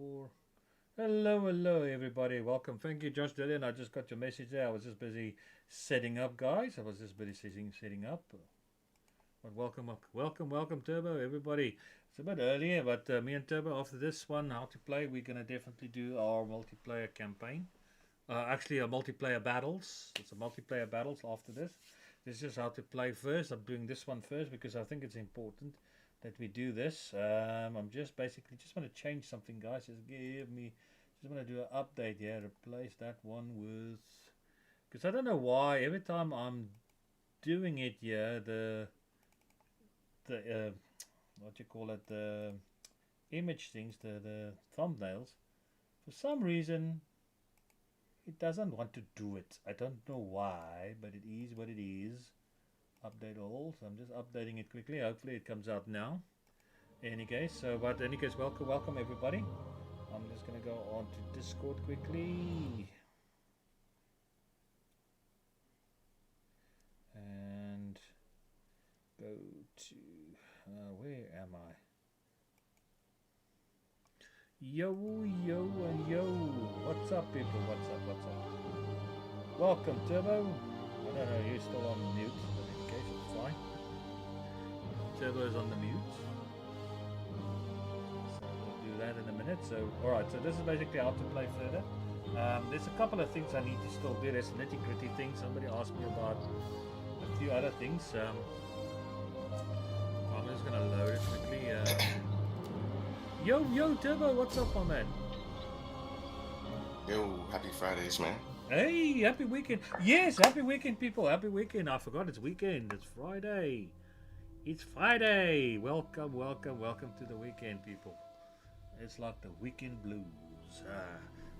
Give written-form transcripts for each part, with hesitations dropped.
Totalwar. Hello, everybody. Welcome. Thank you, Josh Dillon. I just got your message there. I was just busy setting up, guys. I was just busy setting up. But welcome, Turbo, everybody. It's a bit earlier, but me and Turbo, after this one, how to play, we're going to definitely do our multiplayer campaign. Actually, a multiplayer battles. It's a multiplayer battles after this. This is how to play first. I'm doing this one first because I think it's important that we do this. I'm just basically just want to change something, guys. Just want to do an update here. Replace that one with, because I don't know why every time I'm doing it here, the what you call it, the image things, the thumbnails, for some reason it doesn't want to do it. I don't know why, but it is what it is. Update all. So I'm just updating it quickly. Hopefully it comes out now. In any case, welcome everybody. I'm just gonna go on to Discord quickly and go to where am I? Yo, and yo. What's up, people? What's up? Welcome, Turbo. I don't know, you're still on mute, but in case it's fine. Turbo's on the mute. So we'll do that in a minute. So, alright, so this is basically how to play further. There's a couple of things I need to still do. There's nitty-gritty things. Somebody asked me about a few other things. I'm just going to load it quickly. Yo, Turbo, what's up, my man? Yo, happy Fridays, man. Hey, happy weekend. Yes, happy weekend, people. Happy weekend. I forgot it's weekend. It's Friday. It's Friday. Welcome to the weekend, people. It's like the weekend blues.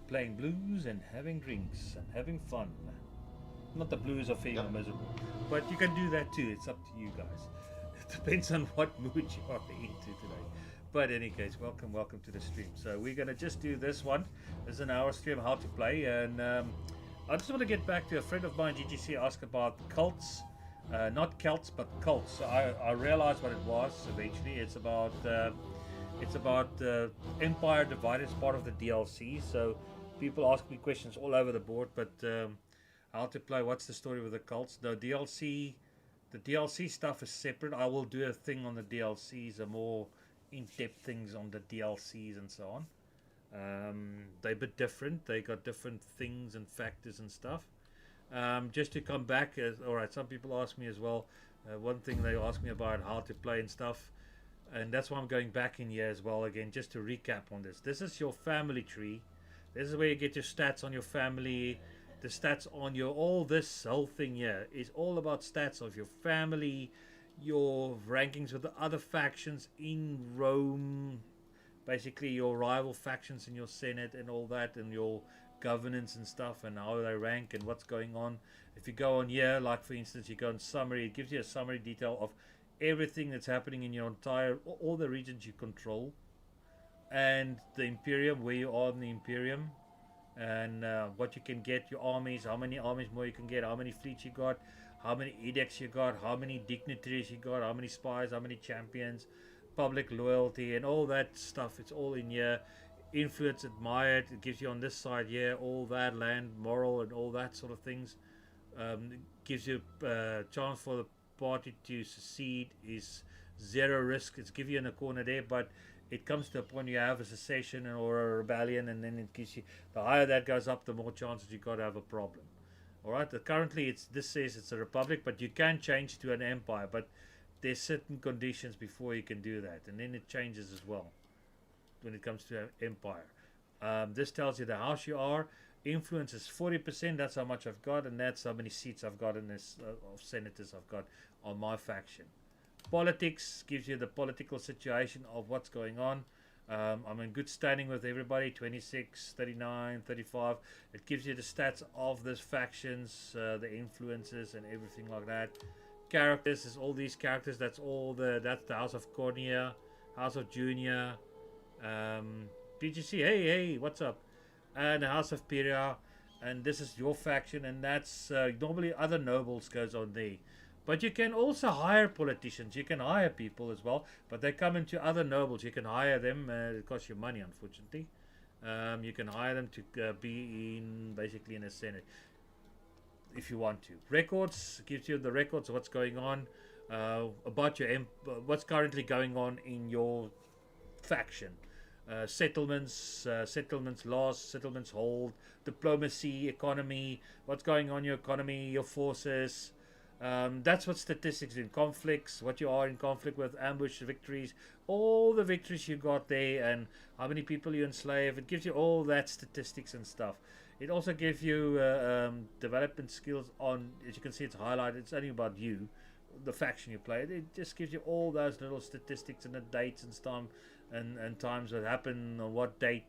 Playing blues and having drinks and having fun. Not the blues of feeling miserable. But you can do that too. It's up to you guys. It depends on what mood you are into today. But in any case, welcome to the stream. So we're going to just do this one. This is an hour stream, how to play. And I just want to get back to a friend of mine, GGC, asked about cults. Not Celts, but cults. So I realized what it was eventually. It's about Empire Divided. It's part of the DLC. So people ask me questions all over the board. But how to play, what's the story with the cults? The DLC stuff is separate. I will do a thing on the DLCs, a more in-depth things on the DLCs and so on. They're a bit different. They got different things and factors and stuff. Just to come back, alright, some people ask me as well. One thing they ask me about how to play and stuff. And that's why I'm going back in here as well again, just to recap on this. This is your family tree. This is where you get your stats on your family, the stats on your, all this whole thing here is all about stats of your family, your rankings with the other factions in Rome, basically your rival factions in your Senate and all that, and your governance and stuff, and how they rank and what's going on. If you go on here, like for instance, you go on summary, it gives you a summary detail of everything that's happening in your entire, all the regions you control, and the Imperium, where you are in the Imperium, and what you can get, your armies, how many armies more you can get, how many fleets you got, how many edicts you got, how many dignitaries you got, how many spies, how many champions, public loyalty, and all that stuff. It's all in here. Influence, admired, it gives you on this side here all that, land, moral, and all that sort of things. It gives you a chance for the party to secede is zero risk. It's give you in a corner there, but it comes to a point you have a secession or a rebellion, and then it gives you, the higher that goes up, the more chances you got to have a problem. All right. Currently, this says it's a republic, but you can change to an empire. But there's certain conditions before you can do that, and then it changes as well when it comes to an empire. This tells you the house you are. Influence is 40%. That's how much I've got, and that's how many seats I've got in this of senators I've got on my faction. Politics gives you the political situation of what's going on. I'm in good standing with everybody, 26, 39, 35. It gives you the stats of these factions, the influences and everything like that. Characters is all these characters. That's the House of Cornea, House of Junior, BGC, hey, what's up? And the House of Peria, and this is your faction, and that's normally other nobles goes on there. But you can also hire politicians. You can hire people as well, but they come into other nobles. You can hire them. It costs you money, unfortunately. You can hire them to be in basically in a senate if you want to. Records gives you the records of what's going on about your what's currently going on in your faction. Settlements lost, settlements hold, diplomacy, economy, what's going on in your economy, your forces. That's what statistics in conflicts, what you are in conflict with, ambush victories, all the victories you got there, and how many people you enslave. It gives you all that statistics and stuff. It also gives you development skills on, as you can see, it's highlighted. It's only about you, the faction you play. It just gives you all those little statistics and the dates and stuff and times that happen on what date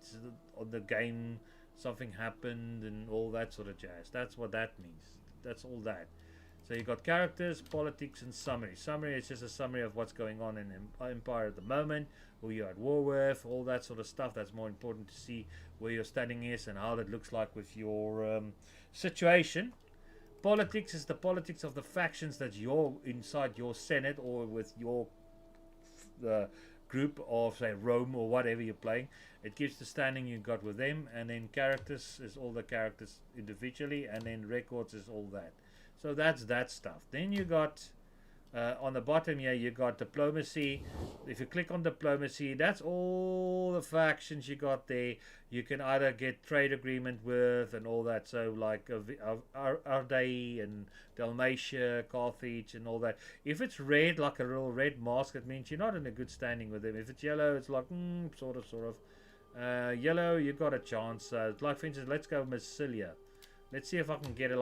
on the game something happened and all that sort of jazz. That's what that means. That's all that. So you got characters, politics, and summary. Summary is just a summary of what's going on in Empire at the moment, who you're at war with, all that sort of stuff. That's more important to see where your standing is and how that looks like with your situation. Politics is the politics of the factions that you're inside your senate or with your group of, say, Rome or whatever you're playing. It gives the standing you got with them, and then characters is all the characters individually, and then records is all that. So that's that stuff. Then you got on the bottom here, you got diplomacy. If you click on diplomacy, that's all the factions you got there. You can either get trade agreement with and all that. So like Ardei and Dalmatia, Carthage and all that. If it's red, like a real red mask, it means you're not in a good standing with them. If it's yellow, it's like sort of. Yellow, you got a chance. Like for instance, let's go Massilia. Let's see if I can get a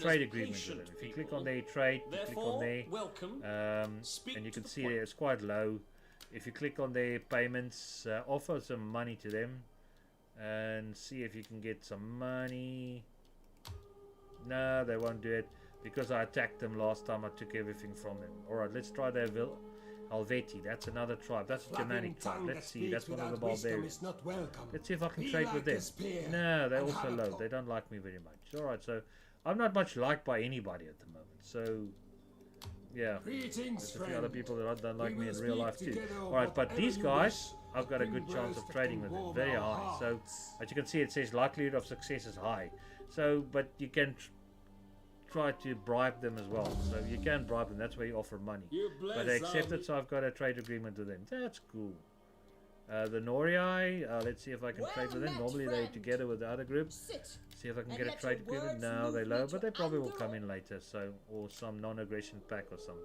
trade agreement with them. If you click on their trade, you click on there, and you can see there it's quite low. If you click on their payments, offer some money to them, and see if you can get some money. No, they won't do it because I attacked them last time. I took everything from them. All right, let's try their Helveti, that's another tribe. That's a Germanic tribe. Let's see, that's one of the barbarians. Let's see if I can trade with them. No, they're also low. They don't like me very much. Alright, so I'm not much liked by anybody at the moment. So, yeah. There's a few other people that don't like me in real life too. Alright, but these guys, I've got a good chance of trading with them. Very high. So, as you can see, it says likelihood of success is high. So, but you can try to bribe them as well. So you can bribe them, that's where you offer money. But they accept it, so I've got a trade agreement with them. That's cool. The Norii, let's see if I can trade with them. Normally they're together with the other group. See if I can get a trade agreement. No, they're low, but they probably will come in later. So, or some non-aggression pack or something.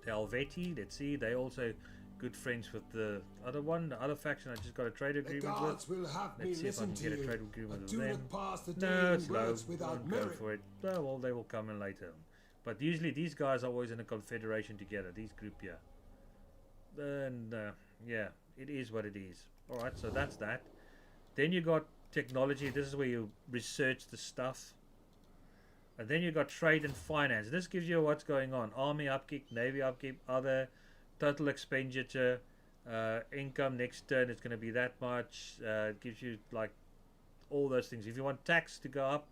The Helveti, let's see, they also good friends with the other one, the other faction I just got a trade agreement with. Let's see if I can get a trade agreement with them. No, it's low. Won't go for it. Oh, well, they will come in later. But usually these guys are always in a confederation together, these group here. And yeah, it is what it is. Alright, so that's that. Then you got technology. This is where you research the stuff. And then you got trade and finance. This gives you what's going on. Army upkeep, navy upkeep, other total expenditure, income next turn it's going to be that much. It gives you like all those things. If you want tax to go up,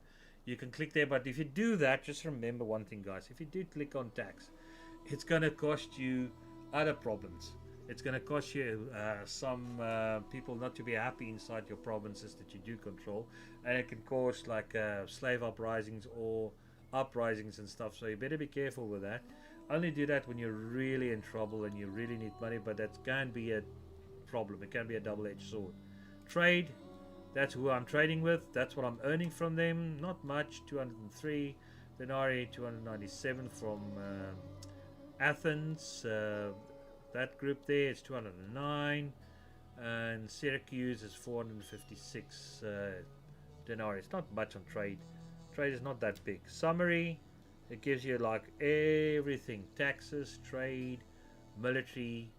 you can click there. But if you do that, just remember one thing, guys. If you do click on tax, it's going to cost you other problems. It's going to cost you some people not to be happy inside your provinces that you do control, and it can cause like slave uprisings or uprisings and stuff. So you better be careful with that. Only do that when you're really in trouble and you really need money, but that can be a problem. It can be a double-edged sword. Trade, that's who I'm trading with. That's what I'm earning from them. Not much, 203 denarii, 297 from Athens. That group there is 209, and Syracuse is 456 denarii. It's not much on trade. Trade is not that big. Summary. It gives you like everything: taxes, trade, military,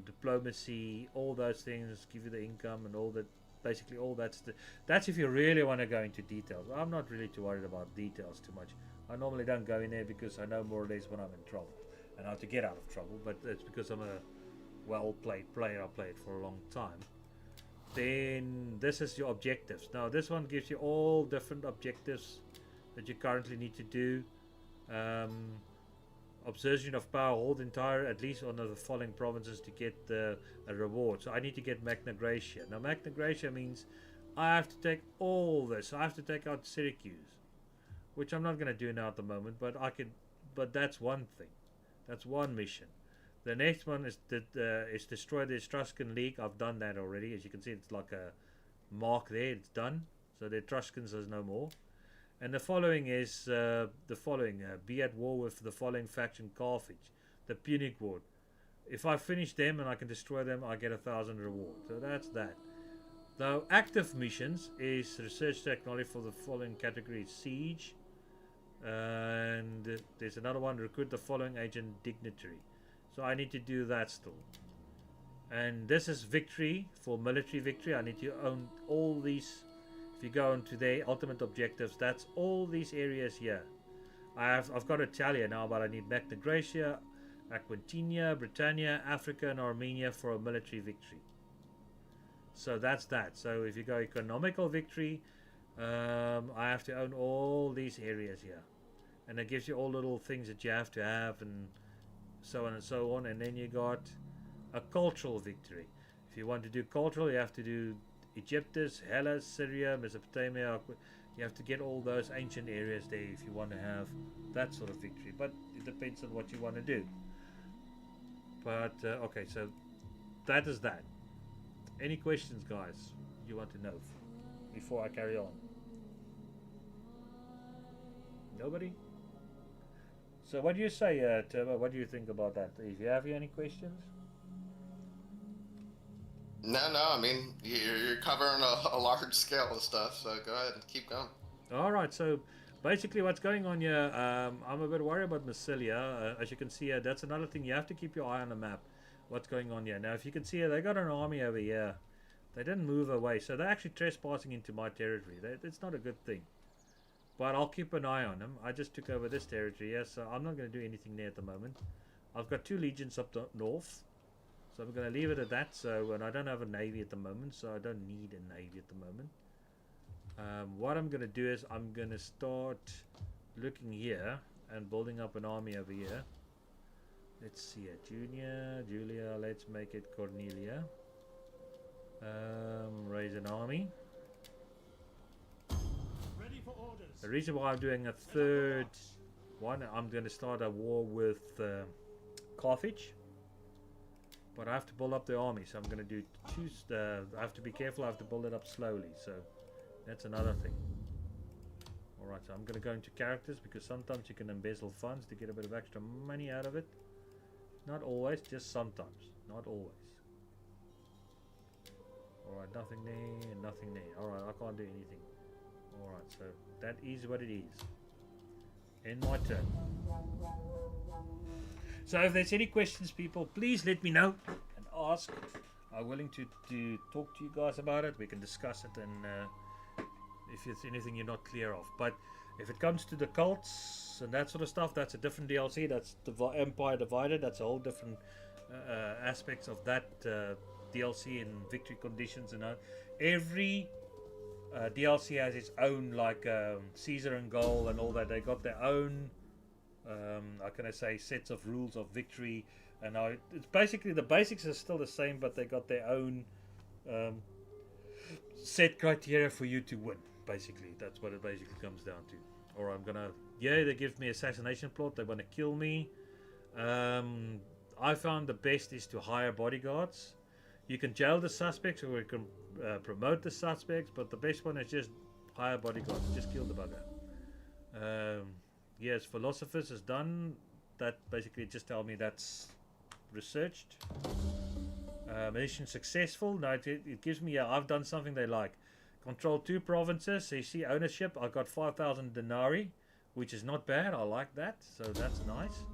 diplomacy, all those things. Give you the income and all that. Basically, all that's if you really want to go into details. I'm not really too worried about details too much. I normally don't go in there because I know more or less when I'm in trouble and how to get out of trouble. But it's because I'm a well-played player. I played for a long time. Then this is your objectives. Now this one gives you all different objectives that you currently need to do. Obsession of power, hold entire at least one of the following provinces to get a reward. So I need to get Magna Graecia. Now Magna Graecia means I have to take all this. I have to take out Syracuse, which I'm not going to do now at the moment, but I could. But that's one thing. That's one mission. The next one is destroy the Etruscan League. I've done that already. As you can see, it's like a mark there. It's done. So the Etruscans is no more. And the following is the following. Be at war with the following faction: Carthage, the Punic War. If I finish them and I can destroy them, I get 1,000 reward. So that's that. Though active missions is research technology for the following categories: siege, and there's another one: recruit the following agent dignitary. So I need to do that still. And this is victory for military victory. I need to own all these. If you go into their ultimate objectives, that's all these areas here. I've got Italia now, but I need Magna Graecia, Aquitania, Britannia, Africa, and Armenia for a military victory. So that's that. So if you go economical victory, I have to own all these areas here, and it gives you all little things that you have to have, and so on and so on. And then you got a cultural victory. If you want to do cultural, you have to do Egyptus, Hellas, Syria, Mesopotamia. You have to get all those ancient areas there if you want to have that sort of victory. But it depends on what you want to do. But okay, so that is that. Any questions, guys, you want to know before I carry on? Nobody? So what do you say, Turbo? What do you think about that? If you have any questions? No, I mean you're covering a large scale of stuff, so go ahead and keep going. All right, so basically what's going on here, I'm a bit worried about Massilia. As you can see here, that's another thing. You have to keep your eye on the map, what's going on here. Now, if you can see here, they got an army over here. They didn't move away, so they're actually trespassing into my territory. It's not a good thing. But I'll keep an eye on them. I just took over this territory here, so I'm not going to do anything there at the moment. I've got 2 legions up north, so I'm going to leave it at that. So, and I don't have a navy at the moment, so I don't need a navy at the moment. What I'm going to do is I'm going to start looking here and building up an army over here. Let's see it. Julia, let's make it Cornelia. Raise an army. Ready for orders. The reason why I'm doing a third one, I'm going to start a war with Carthage. But I have to build up the army, so I'm going to do 2. I have to be careful. I have to build it up slowly. So that's another thing. Alright, so I'm going to go into characters because sometimes you can embezzle funds to get a bit of extra money out of it. Not always, just sometimes. Not always. Alright, nothing there, nothing there. Alright, I can't do anything. Alright, so that is what it is. End my turn. So if there's any questions, people, please let me know and ask. I'm willing to talk to you guys about it. We can discuss it, and if there's anything you're not clear of. But if it comes to the cults and that sort of stuff, that's a different DLC. That's the Empire Divided. That's a whole different aspects of that DLC and victory conditions. And every DLC has its own, like Caesar and Gaul and all that. They got their own, how can I say, sets of rules of victory. And it's basically the basics are still the same, but they got their own set criteria for you to win. Basically, that's what it basically comes down to. Or I'm gonna, they give me assassination plot. They want to kill me. I found the best is to hire bodyguards. You can jail the suspects, or you can promote the suspects, but the best one is just hire bodyguards. Just kill the bugger. Yes, philosophers is done. That basically just tell me that's researched. Mission successful. No, it gives me I've done something they like. Control 2 provinces. So you see ownership. I got 5,000 denarii, which is not bad. I like that. So that's nice.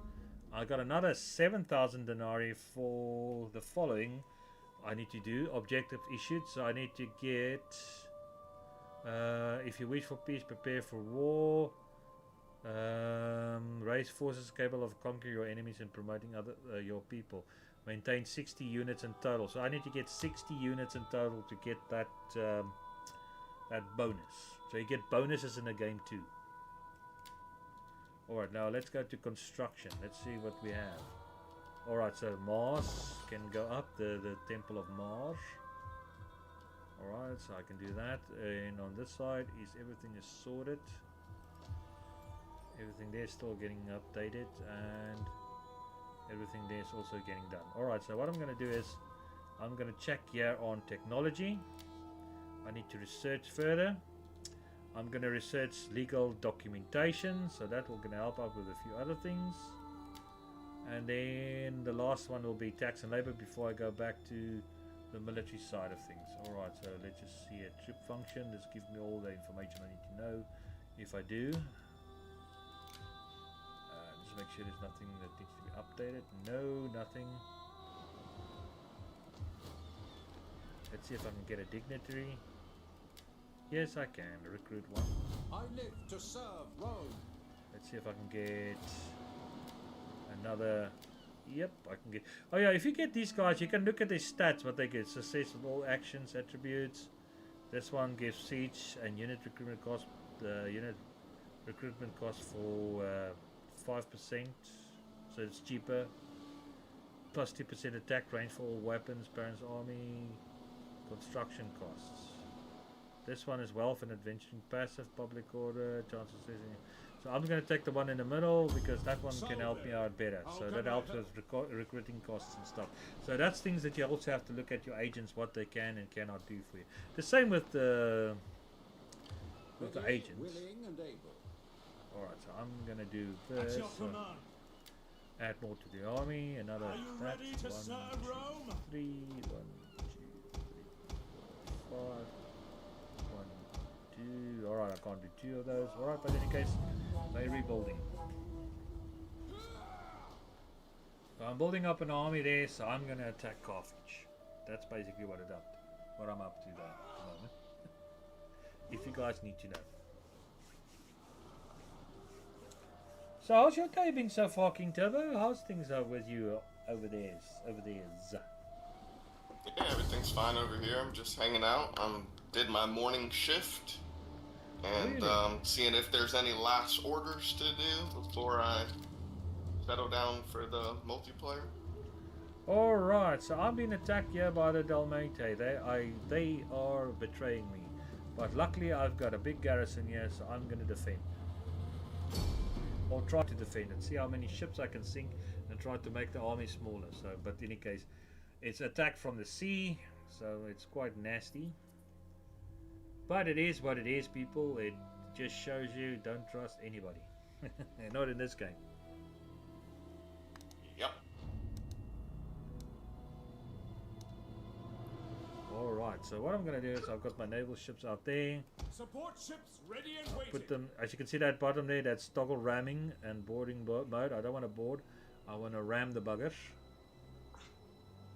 I got another 7,000 denarii for the following. I need to do objective issued. So I need to get. If you wish for peace, prepare for war. Raise forces capable of conquering your enemies and promoting your people. Maintain 60 units in total. So I need to get 60 units in total to get that that bonus. So you get bonuses in the game too. Alright, now let's go to construction. Let's see what we have. Alright, so Mars can go up, the Temple of Mars. Alright, so I can do that. And on this side is everything is sorted. Everything there is still getting updated, and everything there is also getting done. Alright, so what I'm going to do is I'm going to check here on technology. I need to research further. I'm going to research legal documentation, so that will going to help out with a few other things. And then the last one will be tax and labor before I go back to the military side of things. Alright, so let's just see a trip function. This gives me all the information I need to know. If I do, just make sure there's nothing that needs to be updated. No, nothing. Let's see if I can get a dignitary. Yes, I can. Recruit one. I live to serve Rome. Let's see if I can get another. Yep, I can get. Oh yeah, if you get these guys, you can look at their stats, what they get. Success of all actions, attributes. This one gives siege and unit recruitment cost. The unit recruitment cost for 5%, so it's cheaper. Plus 2% attack range for all weapons, parents' army, construction costs. This one is wealth and adventuring passive, public order, chances. So I'm going to take the one in the middle because that one can help me out better. So that helps with recruiting costs and stuff. So that's things that you also have to look at your agents, what they can and cannot do for you. The same with the agents. Alright, so I'm going to do this. Add more to the army. Another. Are you ready to serve Rome? 3, 1, 2, 3, 4, 5. 1, 2. Alright, I can't do 2 of those. Alright, but in any case, they're rebuilding. So I'm building up an army there, so I'm going to attack Carthage. That's basically what I'm up to there at the moment. If you guys need to know. So how's your day been so far, King Turbo? How's things with you over there? Yeah, everything's fine over here. I'm just hanging out. Did my morning shift and Really? seeing if there's any last orders to do before I settle down for the multiplayer. Alright, so I'm being attacked here by the Dalmate. They are betraying me. But luckily I've got a big garrison here, so I'm going to defend. Or try to defend it. See how many ships I can sink and try to make the army smaller. So, but in any case, it's attacked from the sea, so it's quite nasty. But it is what it is, people. It just shows you don't trust anybody. Not in this game. Yep. Alright, so what I'm going to do is I've got my naval ships out there. Support ships ready and waiting. Put them, as you can see that bottom there, that's toggle ramming and boarding mode. I don't want to board, I want to ram the buggers.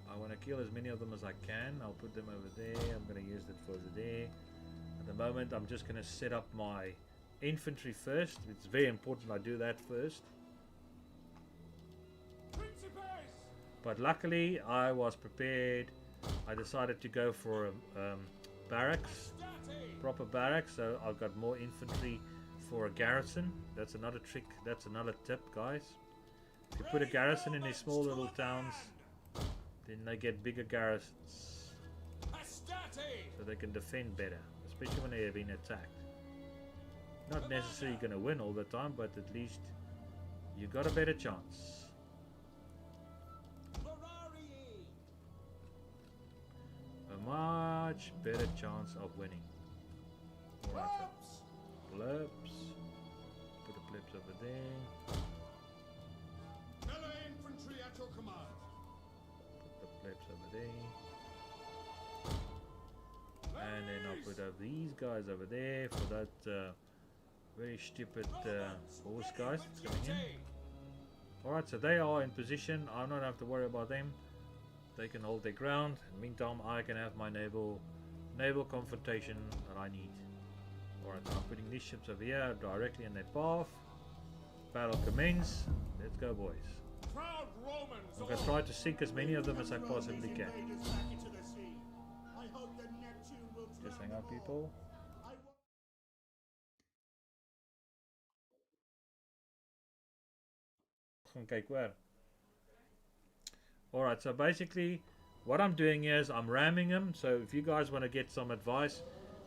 I want to kill as many of them as I can. I'll put them over there. I'm going to use that further there. At the moment I'm just going to set up my infantry first. It's very important I do that first. But luckily I was prepared. I decided to go for a barracks, proper barracks, so I've got more infantry for a garrison. That's another trick, that's another tip, guys. If you put a garrison in these small little towns, then they get bigger garrisons, so they can defend better, especially when they have been attacked. Not necessarily going to win all the time, but at least you got a better chance. A much better chance of winning. Alright, so plebs. Put the plebs over there. Infantry at your command. Put the plebs over there. And then I'll put up these guys over there for that very stupid horse guys that's coming in. Alright, so they are in position. I don't have to worry about them. They can hold their ground. In the meantime, I can have my naval confrontation that I need. Alright, I'm putting these ships over here directly in their path. Battle commence. Let's go, boys. I'm going to try to sink as many of them as I possibly can. Just hang on, people. gaan kyk hoor. Alright, so basically what I'm doing is I'm ramming them. So if you guys want to get some advice,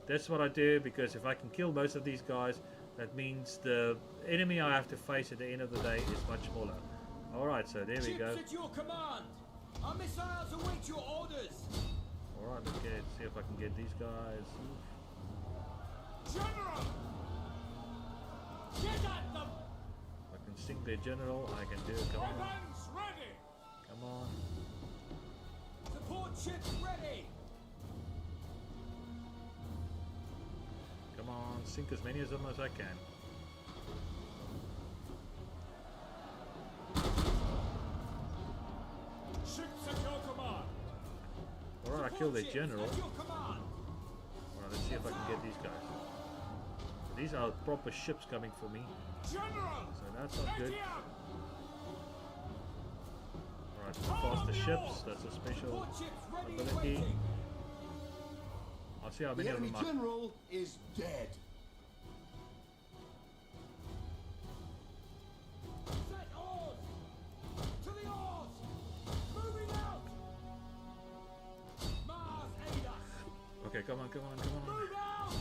that's what I do, because if I can kill most of these guys, that means the enemy I have to face at the end of the day is much smaller. Alright, so there we Ships go. at your command. Our missiles await your orders. Alright, let's see if I can get these guys. General! Get at them! If I can sink their general, I can do it. Come on. Weapons ready! Come on. Support ships ready! Come on, sink as many of them as I can. Ships at your command! Alright, I killed their Ships general. at your command! Alright, let's see if I can get these guys. These are proper ships coming for me, General! so that's not good. Ready up! Alright, faster ships, that's a special Support ships ready and ability. waiting! I'll see how The many of enemy them are. general is dead. Set oars! To the oars! Moving out! Mars, aid us! Okay, come on, come on, come on. Move out!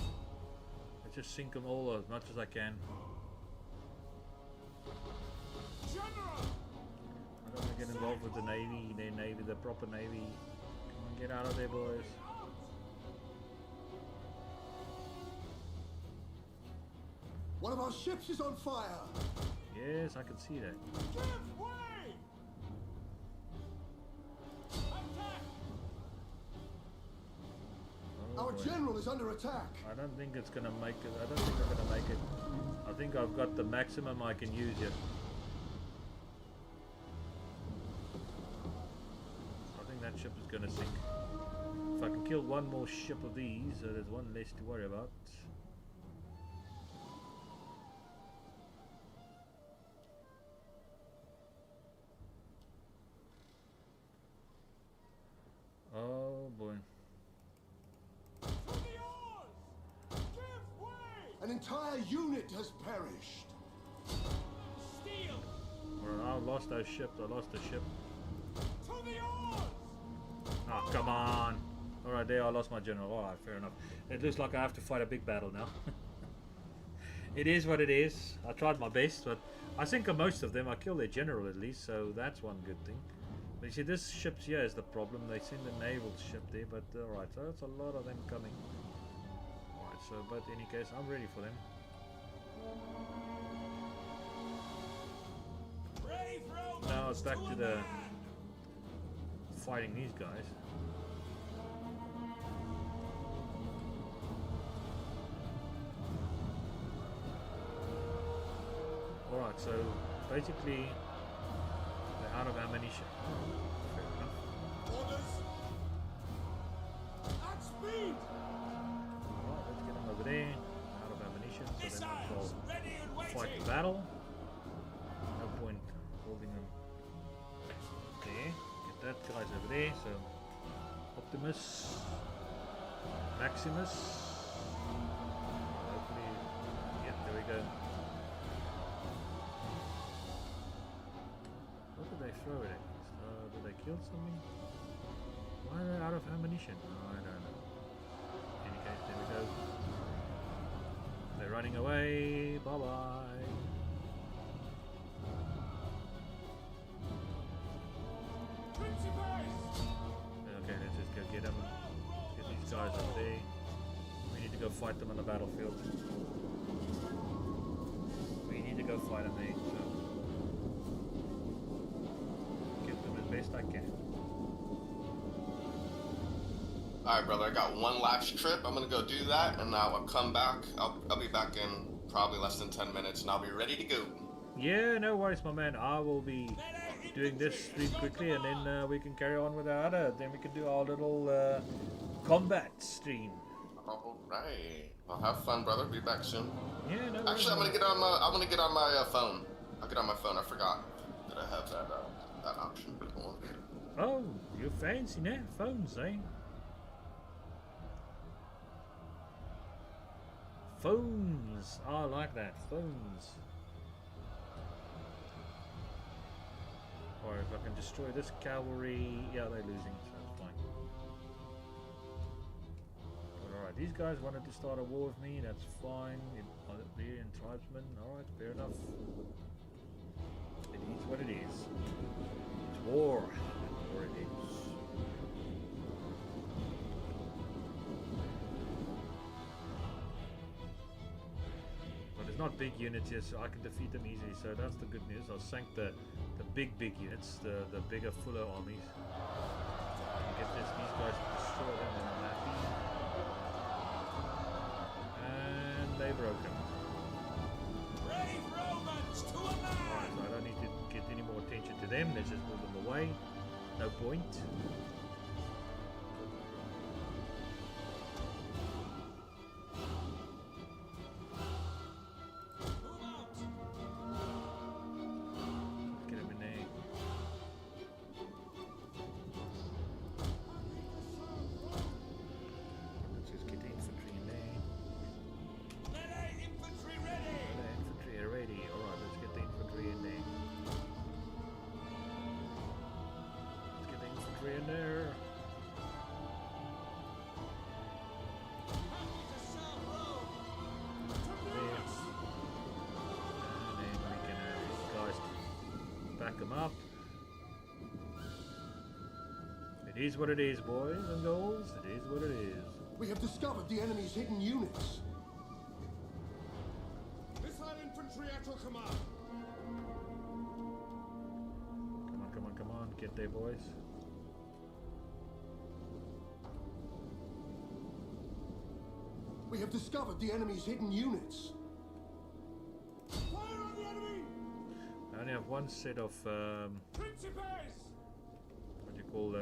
Let's just sink them all as much as I can. General! I don't want to get involved with the navy, the proper navy. Come on, get out of there, boys. One of our ships is on fire. Yes, I can see that. Give way! Attack! Oh, Our boy. general is under attack. I don't think it's gonna make it. I don't think I'm gonna make it. I think I've got the maximum I can use here. I think that ship is gonna sink. If I can kill one more ship of these, there's one less to worry about. Oh boy. To the oars! Give way! An entire unit has perished. Steel! Alright, I lost those ships. I lost a ship. To the oars! Oh, come on. Alright, there I lost my general. Alright, fair enough. It looks like I have to fight a big battle now. It is what it is. I tried my best, but I think of most of them. I killed their general at least, so that's one good thing. But you see, this ship's here is the problem. They send a naval ship there, but alright, so that's a lot of them coming. Alright, so, but in any case, I'm ready for them. Brave Romans! Now it's back to a the man! fighting these guys. Alright, so basically they're out of ammunition. Fair enough. Orders! At speed! Alright, let's get them over there. Out of ammunition, so then Missiles they'll ready and fight waiting! the battle. No point holding them there. Get that guy's over there, so Optimus, Maximus. Hopefully, yeah, there we go. What did they throw it at? Did they kill something? Why are they out of ammunition? I don't know. In any case, there we go. They're running away. Bye bye. Principes! Okay, let's just go get them. Get these guys over there. We need to go fight them on the battlefield. We need to go fight them there. So get them as best I can. Alright, brother, I got one last trip. I'm gonna go do that, and I'll come back. I'll be back in probably less than 10 minutes, and I'll be ready to go. Yeah, no worries, my man. I will be doing this stream quickly, and then we can carry on with our other. Then we can do our little combat stream. Alright. Well, have fun, brother. Be back soon. Yeah, no worries. Actually, I'm gonna get on my. I'm gonna get on my phone. I'll get on my phone. I forgot that I have that option. Oh, you're fancy now. Phones, eh? Phones. I like that. Phones. Or if I can destroy this cavalry, yeah, they're losing, so it's fine. But alright, these guys wanted to start a war with me, that's fine. The tribesmen, alright, fair enough. It is what it is. It's war. War it is. But it's not big units here, so I can defeat them easily, so that's the good news. I'll sank the big units, the bigger, fuller armies. Get these guys to destroy them and I'm happy. And they broke them. Brave Romans to a man! Alright, so I don't need to get any more attention to them, let's just move them away. No point. In there. And then we can have these guys back them up. It is what it is, boys and girls. It is what it is. We have discovered the enemy's hidden units. Missile infantry at your command. Come on. Get there, boys. We have discovered the enemy's hidden units. Fire on the enemy! I only have one set of Principes! what do you call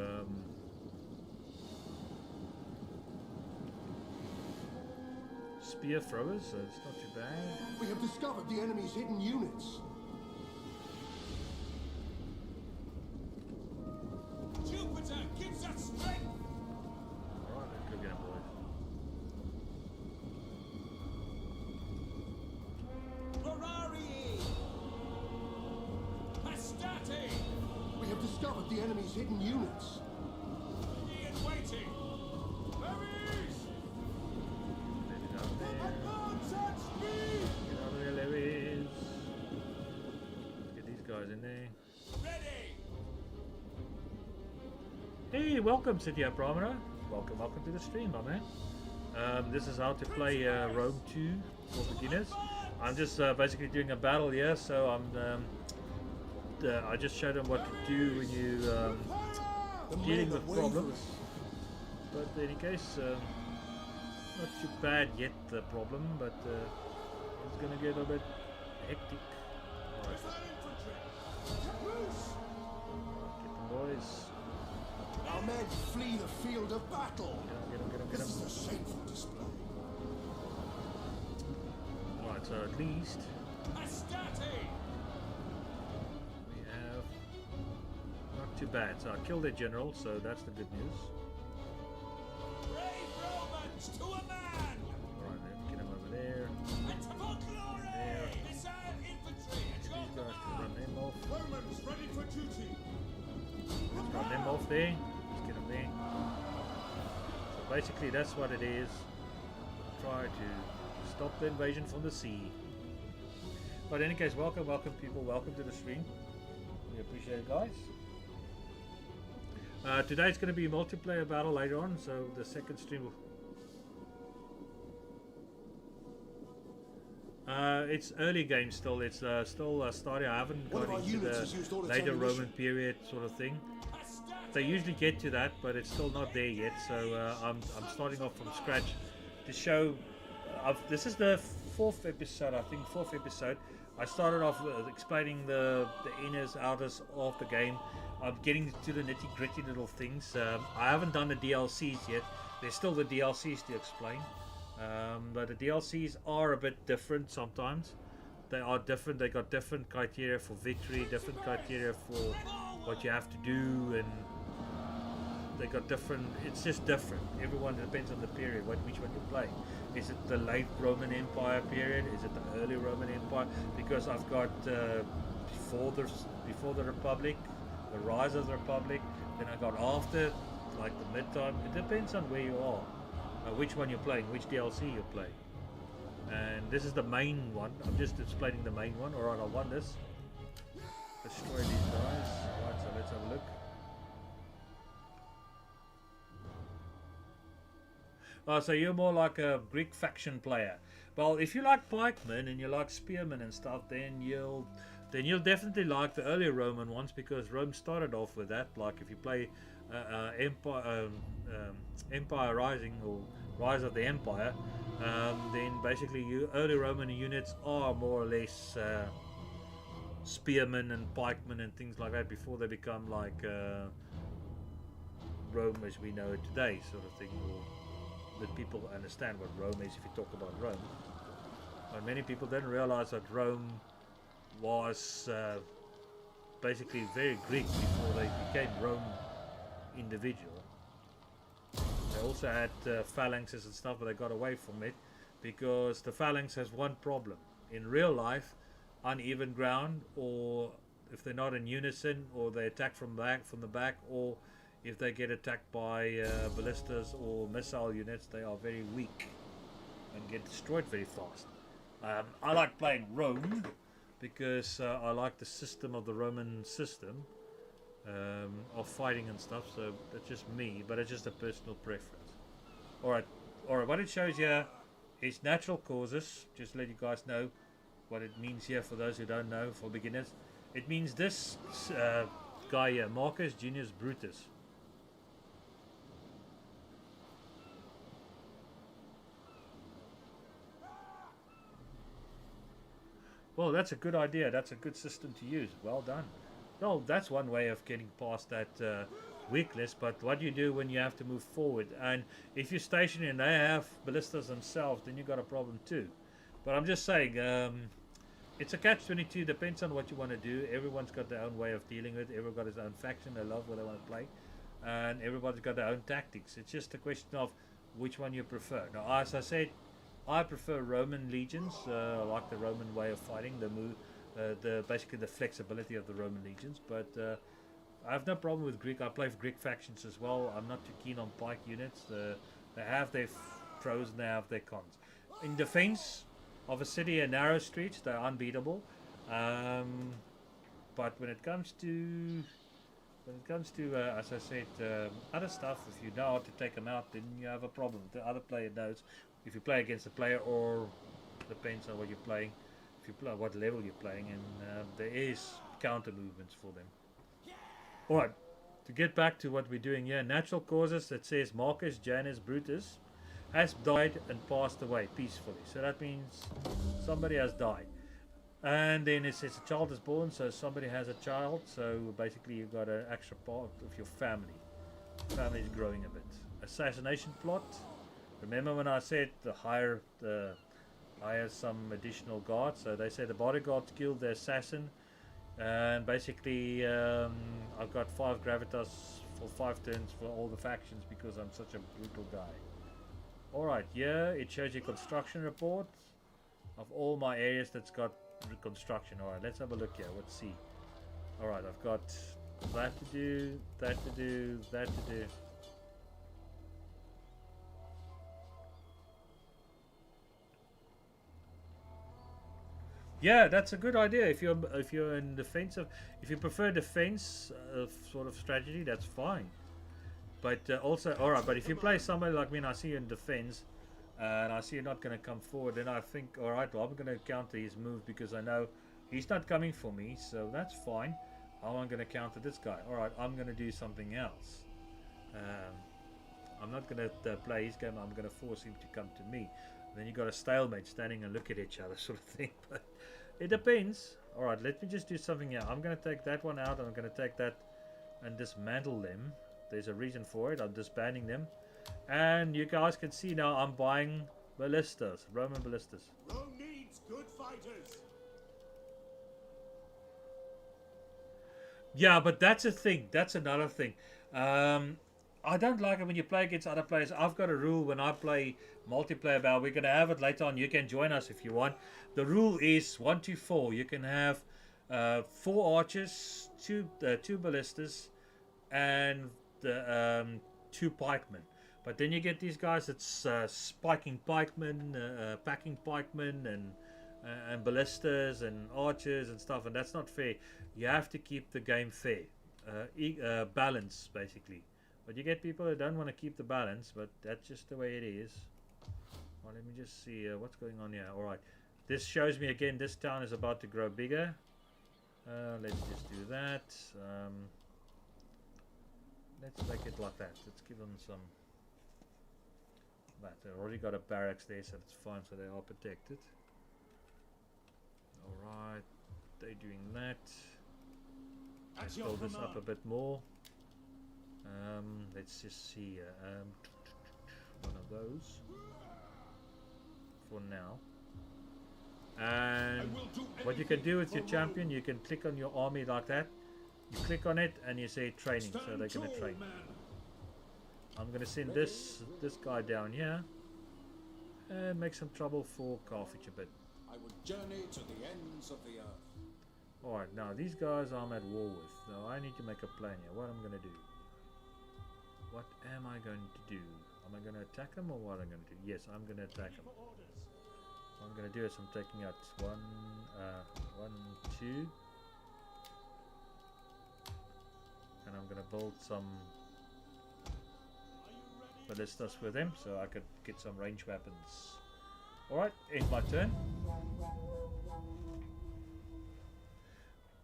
spear throwers, so it's not too bad. We have discovered the enemy's hidden units. Jupiter gives us strength! Alright, let's go get them, boys. Glorarii! Hastati! We have discovered the enemy's hidden units. Ready and waiting! Levies! Get out there. Advance at speed! Get out of there, Levies. Let's get these guys in there. Ready! Hey, welcome, City Brahmana. Welcome to the stream, my man. This is how to play Rome 2 for beginners. I'm just basically doing a battle here, so I just showed them what to do when you dealing with problems. But in any case, not too bad yet the problem, but it's gonna get a bit hectic. Alright, Missile infantry! Caboose! get them, boys. Our men flee the field of battle. Get them. This is a shameful display. Alright, so at least Hastati! we have not too bad. So I killed their general, so that's the good news. Brave Romans to a man! Alright, let's get them over there. And for glory! There. Missile infantry at These your guys to command! run them off. Romans ready for duty! Let's run them off there. Let's get them there. So basically that's what it is. Try to stop the invasion from the sea. But in any case, welcome people, welcome to the stream. We appreciate it, guys. Today's going to be a multiplayer battle later on, so the second stream will... It's early game still. It's still starting. I haven't One of got our into units the has used all its later ammunition. Roman period sort of thing. Hastati! They usually get to that, but it's still not there yet. So I'm starting off from scratch to show. This is the fourth episode, I think. Fourth episode. I started off explaining the inners, outers of the game. I'm getting to the nitty gritty little things. I haven't done the DLCs yet. There's still the DLCs to explain. But the DLCs are a bit different sometimes. They are different. They got different criteria for victory, different criteria for what you have to do, and they got different. It's just different. Everyone depends on the period, which one you play. Is it the late Roman Empire period? Is it the early Roman Empire? Because I've got before the Republic, the Rise of the Republic. Then I got after, like the mid-time. It depends on where you are, which one you're playing, which DLC you're playing. And this is the main one. I'm just explaining the main one. Alright, I want this. Destroy these guys. Alright, so let's have a look. Oh, so you're more like a Greek faction player. Well, if you like pikemen and you like spearmen and stuff, then you'll definitely like the earlier Roman ones, because Rome started off with that. Like if you play Empire Rising or Rise of the Empire, then basically early Roman units are more or less spearmen and pikemen and things like that before they become like Rome as we know it today, sort of thing. Or that people understand what Rome is if you talk about Rome. But many people don't realize that Rome was basically very Greek before they became Rome individual. They also had phalanxes and stuff, but they got away from it because the phalanx has one problem. In real life, uneven ground, or if they're not in unison, or they attack from the back, or if they get attacked by ballistas or missile units, they are very weak and get destroyed very fast. I like playing Rome because I like the system of the Roman system of fighting and stuff. So that's just me, but it's just a personal preference. Alright, what it shows here is natural causes. Just to let you guys know what it means here for those who don't know, for beginners. It means this guy here, Marcus Junius Brutus. Well, that's a good idea. That's a good system to use. Well done. Well, that's one way of getting past that weakness. But what do you do when you have to move forward? And if you're stationary and they have ballistas themselves, then you got a problem too. But I'm just saying, it's a catch-22. Depends on what you want to do. Everyone's got their own way of dealing with it. Everyone's got his own faction. They love what they want to play. And everybody's got their own tactics. It's just a question of which one you prefer. Now, as I said, I prefer Roman legions. I like the Roman way of fighting, basically the flexibility of the Roman legions. But I have no problem with Greek. I play for Greek factions as well. I'm not too keen on pike units. They have their pros and they have their cons. In defense of a city and narrow streets, they're unbeatable. But when it comes to as I said, other stuff, if you know how to take them out, then you have a problem. The other player knows. If you play against a player, or depends on what you're playing, if you play what level you're playing, and there is counter movements for them. Alright, to get back to what we're doing here, natural causes, it says Marcus Janus Brutus has died and passed away peacefully. So that means somebody has died. And then it says a child is born, so somebody has a child. So basically you've got an extra part of your family. Family is growing a bit. Assassination plot. Remember when I said the hire some additional guards? So they say the bodyguards killed the assassin, and basically I've got 5 gravitas for 5 turns for all the factions because I'm such a brutal guy. Alright, here it shows you construction report of all my areas that's got construction. Alright, let's have a look here. Let's see. Alright, I've got that to do, that to do, that to do. Yeah, that's a good idea. If you're in defensive, if you prefer defense sort of strategy, that's fine. But also, all right. But if you play somebody like me and I see you in defense, and I see you're not going to come forward, then I think, all right, well, I'm going to counter his move because I know he's not coming for me, so that's fine. How am I going to counter this guy? All right, I'm going to do something else. I'm not going to play his game. I'm going to force him to come to me. Then you got a stalemate, standing and look at each other, sort of thing. But it depends. All right, let me just do something here. I'm going to take that one out, and I'm going to take that and dismantle them. There's a reason for it. I'm disbanding them, and you guys can see now I'm buying ballistas, Roman ballistas. Rome needs good fighters. Yeah, but that's a thing. That's another thing. I don't like it when you play against other players. I've got a rule when I play multiplayer battle. We're going to have it later on. You can join us if you want. The rule is 1 to 4. You can have 4 archers, two ballistas, and the 2 pikemen. But then you get these guys that's spiking pikemen, packing pikemen, and ballistas and archers and stuff, and that's not fair. You have to keep the game fair, balance basically. But you get people that don't want to keep the balance, but that's just the way it is. Well, let me just see what's going on here. All right, this shows me again this town is about to grow bigger. Let's just do that. Let's make it like that. Let's give them some. That they already got a barracks there, so it's fine. So they are protected. All right, they're doing that. Let's build this up a bit more. Let's just see. One of those for now. And what you can do with your champion, you can click on your army like that. You click on it and you say training, so they're going to train. I'm going to send this guy down here and make some trouble for Carthage a bit. I would journey to the ends of the earth. Alright, now these guys I'm at war with. So I need to make a plan here. What I'm going to do. What am I going to do? Am I going to attack them or what am I going to do? Yes, I'm going to attack them. What I'm going to do is I'm taking out 1, 2. And I'm going to build some ballistas with them so I could get some range weapons. Alright, end my turn.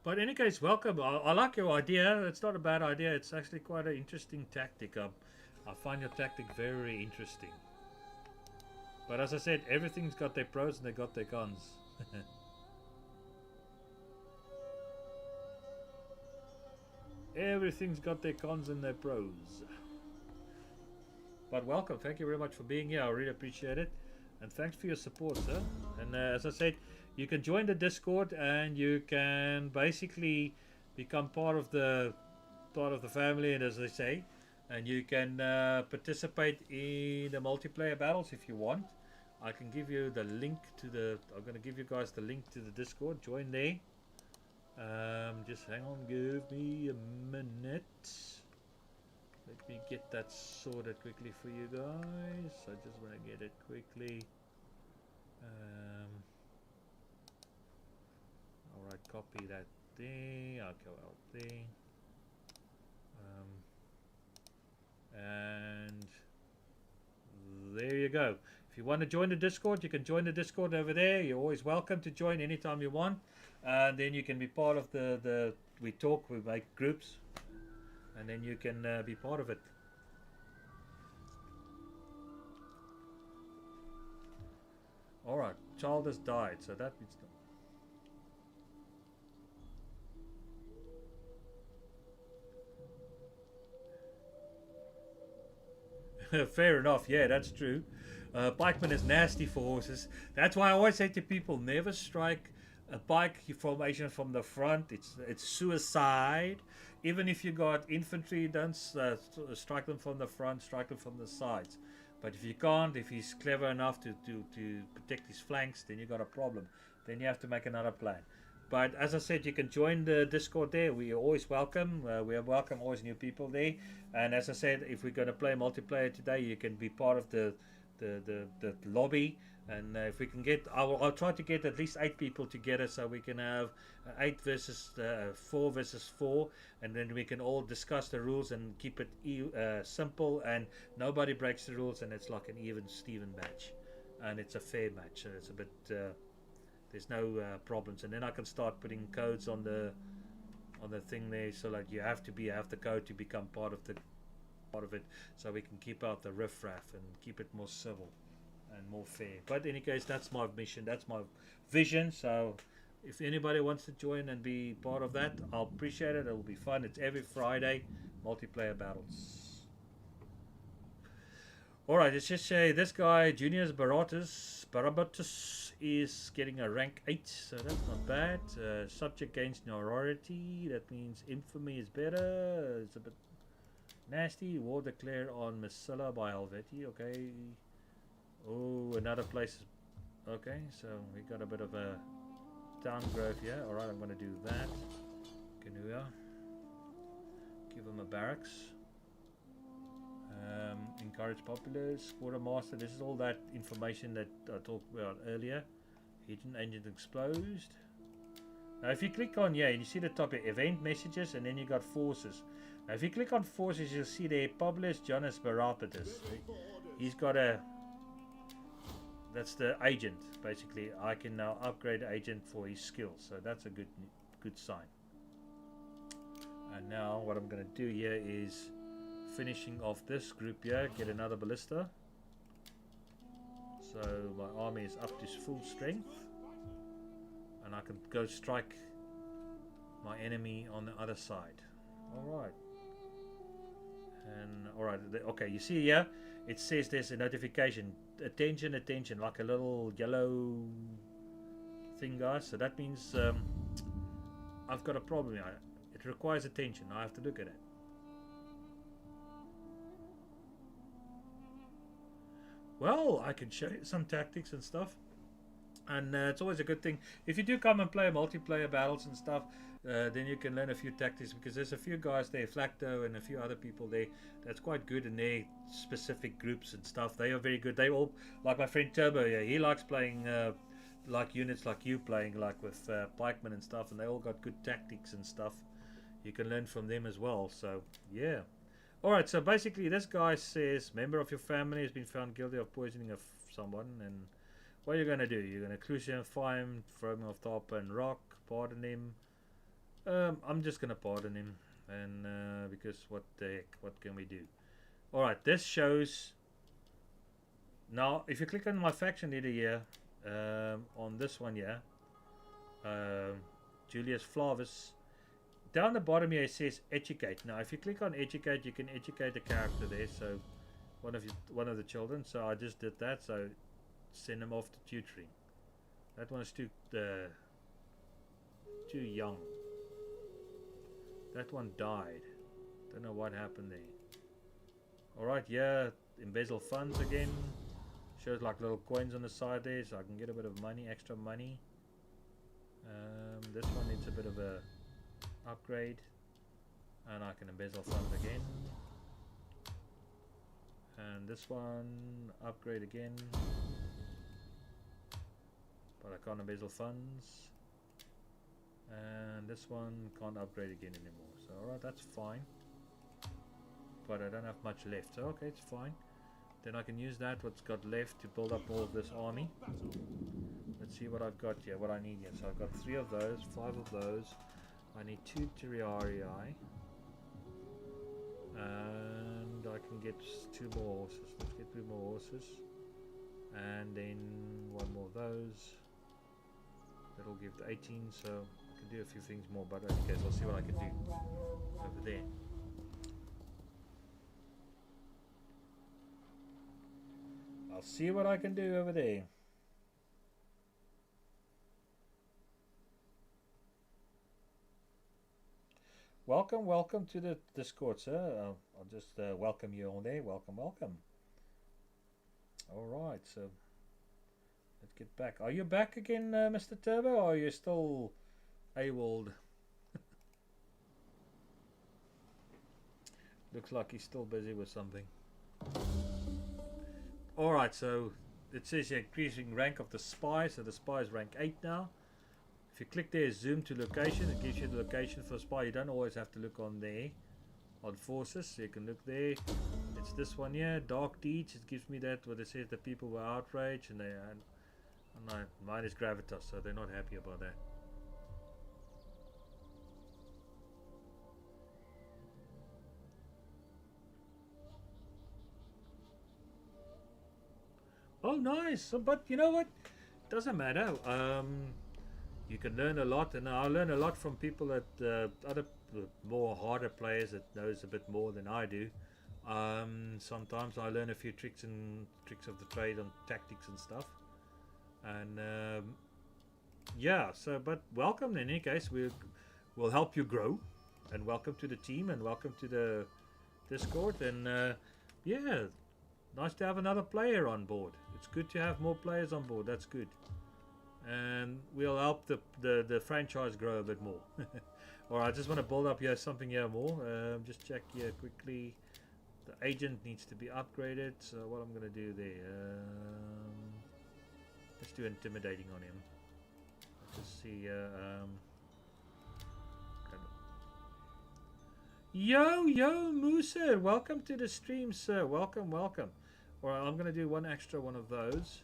But in any case, welcome. I like your idea. It's not a bad idea. It's actually quite an interesting tactic. I find your tactic very interesting. But as I said, everything's got their pros and they got their cons. Everything's got their cons and their pros. But welcome. Thank you very much for being here. I really appreciate it. And thanks for your support, sir. And as I said, you can join the Discord and you can basically become part of the family, and as they say, and you can participate in the multiplayer battles if you want. I can give you the link to the. I'm going to give you guys the link to the Discord. Join there. Just hang on. Give me a minute. Let me get that sorted quickly for you guys. I just want to get it quickly. Alright, copy that there. I'll go out there. And there you go. If you want to join the Discord, you can join the Discord over there. You're always welcome to join anytime you want. And then you can be part of the we talk, we make groups. And then you can be part of it. Alright, child has died, so that means no. Fair enough, yeah, that's true. Pikeman is nasty for horses. That's why I always say to people, never strike a pike formation from the front. It's suicide. Even if you got infantry, don't strike them from the front, strike them from the sides. But if you can't, if he's clever enough to protect his flanks, then you got a problem. Then you have to make another plan. But as I said, you can join the Discord there. We are always welcome. We are welcome always new people there. And as I said, if we're going to play multiplayer today, you can be part of the lobby. And if we can get, I'll try to get at least 8 people together so we can have 8 versus 4 versus 4, and then we can all discuss the rules and keep it simple, and nobody breaks the rules, and it's like an even Steven match, and it's a fair match. So it's a bit there's no problems, and then I can start putting codes on the thing there, so like you have the code to become part of it, so we can keep out the riffraff and keep it more civil and more fair. But in any case, that's my mission, that's my vision. So if anybody wants to join and be part of that, I'll appreciate it. It'll be fun. It's every Friday, multiplayer battles. Alright, let's just say this guy, Junius Barabatus, is getting a rank 8, so that's not bad. Subject gains notoriety, that means infamy is better. It's a bit nasty. War declared on Massilla by Helvetii, okay. Oh, another place. Okay, so we got a bit of a town grove here. Alright, I'm going to do that. Kanua. Give him a barracks. Encourage populace. Quartermaster. This is all that information that I talked about earlier. Hidden agent exposed. Now if you click on here, you see the top here, event messages, and then you got forces. Now if you click on forces, you'll see there published Jonas Barapatus. He's got a, that's the agent basically. I can now upgrade the agent for his skills, so that's a good sign. And now what I'm going to do here is finishing off this group here, get another ballista. So my army is up to full strength. And I can go strike my enemy on the other side. Alright. And alright, okay, you see here, it says there's a notification. Attention, attention, like a little yellow thing, guys. So that means I've got a problem here. It requires attention. I have to look at it. Well, I can show you some tactics and stuff. And it's always a good thing if you do come and play multiplayer battles and stuff, then you can learn a few tactics, because there's a few guys there, Flacto and a few other people there, that's quite good in their specific groups and stuff. They are very good. They all, like my friend Turbo, yeah, he likes playing like units like you playing, like with pikemen and stuff, and they all got good tactics and stuff. You can learn from them as well. So yeah. Alright, so basically this guy says member of your family has been found guilty of poisoning of someone, and what are you going to do? You're going to crucify him, fire him, throw him off top and rock, pardon him. I'm just going to pardon him, and because what the heck, what can we do? Alright, this shows, now if you click on my faction leader here, on this one here, Julius Flavus, down the bottom here it says educate. Now if you click on educate, you can educate the character there, so one of the children. So I just did that, so send them off to tutoring. That one's too young. That one died. Don't know what happened there. Alright, yeah, embezzle funds again. Shows like little coins on the side there, so I can get a bit of money, extra money. This one needs a bit of a upgrade, and I can embezzle funds again. And this one, upgrade again. But I can't embezzle funds. And this one can't upgrade again anymore. So alright, that's fine. But I don't have much left. So okay, it's fine. Then I can use that, what's got left, to build up all of this army. Let's see what I've got here, what I need here. So I've got 3 of those, 5 of those. I need 2 Terriarii. And I can get 2 more horses. Let's get 2 more horses. And then 1 more of those. That'll give the 18, so I can do a few things more, but okay, so I'll see what I can do over there. I'll see what I can do over there. Welcome, welcome to the Discord, sir. I'll just welcome you on there. Welcome, welcome. Alright, so let's get back. Are you back again, Mr. Turbo, or are you still AWOL'd? Looks like he's still busy with something. Alright, so it says here increasing rank of the spy, so the spy is rank 8 now. If you click there, zoom to location, it gives you the location for spy. You don't always have to look on there, on forces, so you can look there. It's this one here, dark deeds. It gives me that, what it says the people were outraged, and mine is gravitas, so they're not happy about that. Oh, nice. So, but you know what? Doesn't matter. You can learn a lot, and I learn a lot from people that other more harder players that knows a bit more than I do. Sometimes I learn a few tricks of the trade on tactics and stuff. And yeah, so but welcome in any case. We'll help you grow, and welcome to the team, and welcome to the Discord. And yeah, nice to have another player on board. It's good to have more players on board. That's good. and we'll help the franchise grow a bit more. All right, I just want to build up here something here more. Just check here quickly. The agent needs to be upgraded. So what I'm going to do there, let's do intimidating on him. Let's just see. Yo, Musa, welcome to the stream, sir. Welcome. Alright, I'm going to do one extra one of those.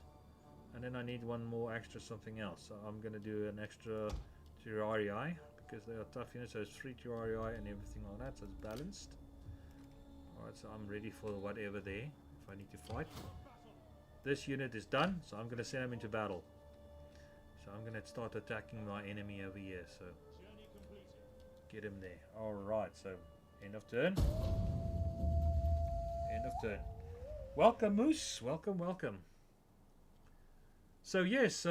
And then I need one more extra something else. So I'm going to do an extra terrarii, because they are tough units. So it's 3 terrarii and everything like that. So it's balanced. Alright, so I'm ready for whatever there, if I need to fight. This unit is done, so I'm going to send him into battle. So I'm going to start attacking my enemy over here. So get him there. Alright, so end of turn. End of turn. Welcome, Moose. Welcome. So yes,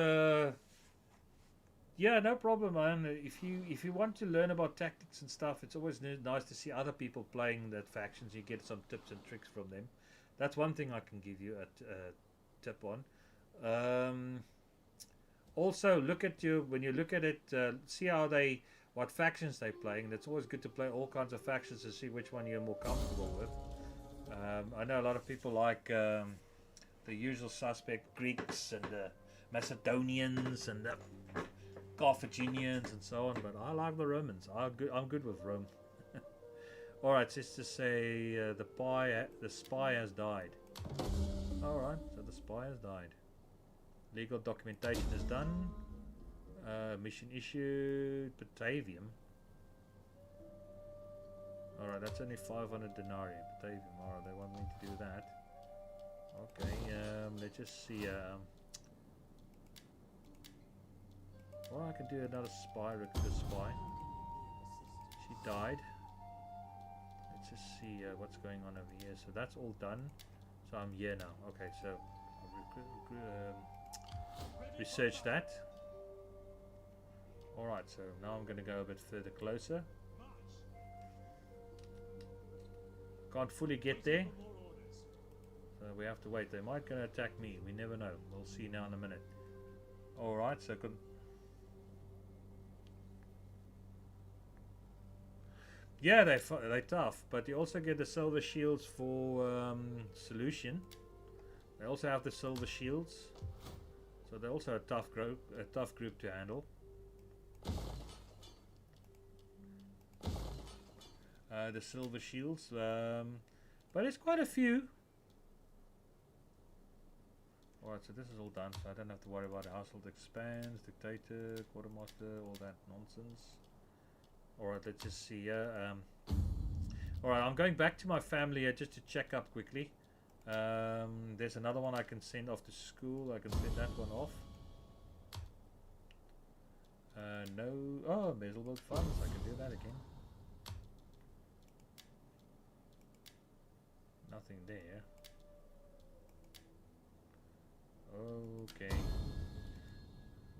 yeah, no problem, man. If you want to learn about tactics and stuff, it's always nice to see other people playing that factions. You get some tips and tricks from them. That's one thing I can give you a tip on. Also, when you look at it, see what factions they're playing. And it's always good to play all kinds of factions to see which one you're more comfortable with. I know a lot of people like the usual suspect Greeks and the Macedonians and the Carthaginians and so on, but I like the Romans. I'm good with Rome. Alright, so let's just say the spy has died. Alright, so the spy has died. Legal documentation is done. Mission issued. Batavium. Alright, that's only 500 denarii. Batavium, alright, they want me to do that. Okay, let's just see. Well, I can do another spy, recruit spy. She died. Let's just see what's going on over here. So that's all done. So I'm here now. Okay, so I'll research that. Alright, so now I'm going to go a bit further closer. Can't fully get there. So we have to wait. They might gonna attack me. We never know. We'll see now in a minute. Alright, so yeah, they're tough, but you also get the silver shields for solution. They also have the silver shields, so they're also a tough group to handle. The silver shields, but it's quite a few. Alright, so this is all done, so I don't have to worry about household expands, dictator, quartermaster, all that nonsense. Alright, let's just see here. Alright, I'm going back to my family here just to check up quickly. There's another one I can send off to school. I can send that one off. No. Oh, Mesalberg funds. I can do that again. Nothing there. Okay.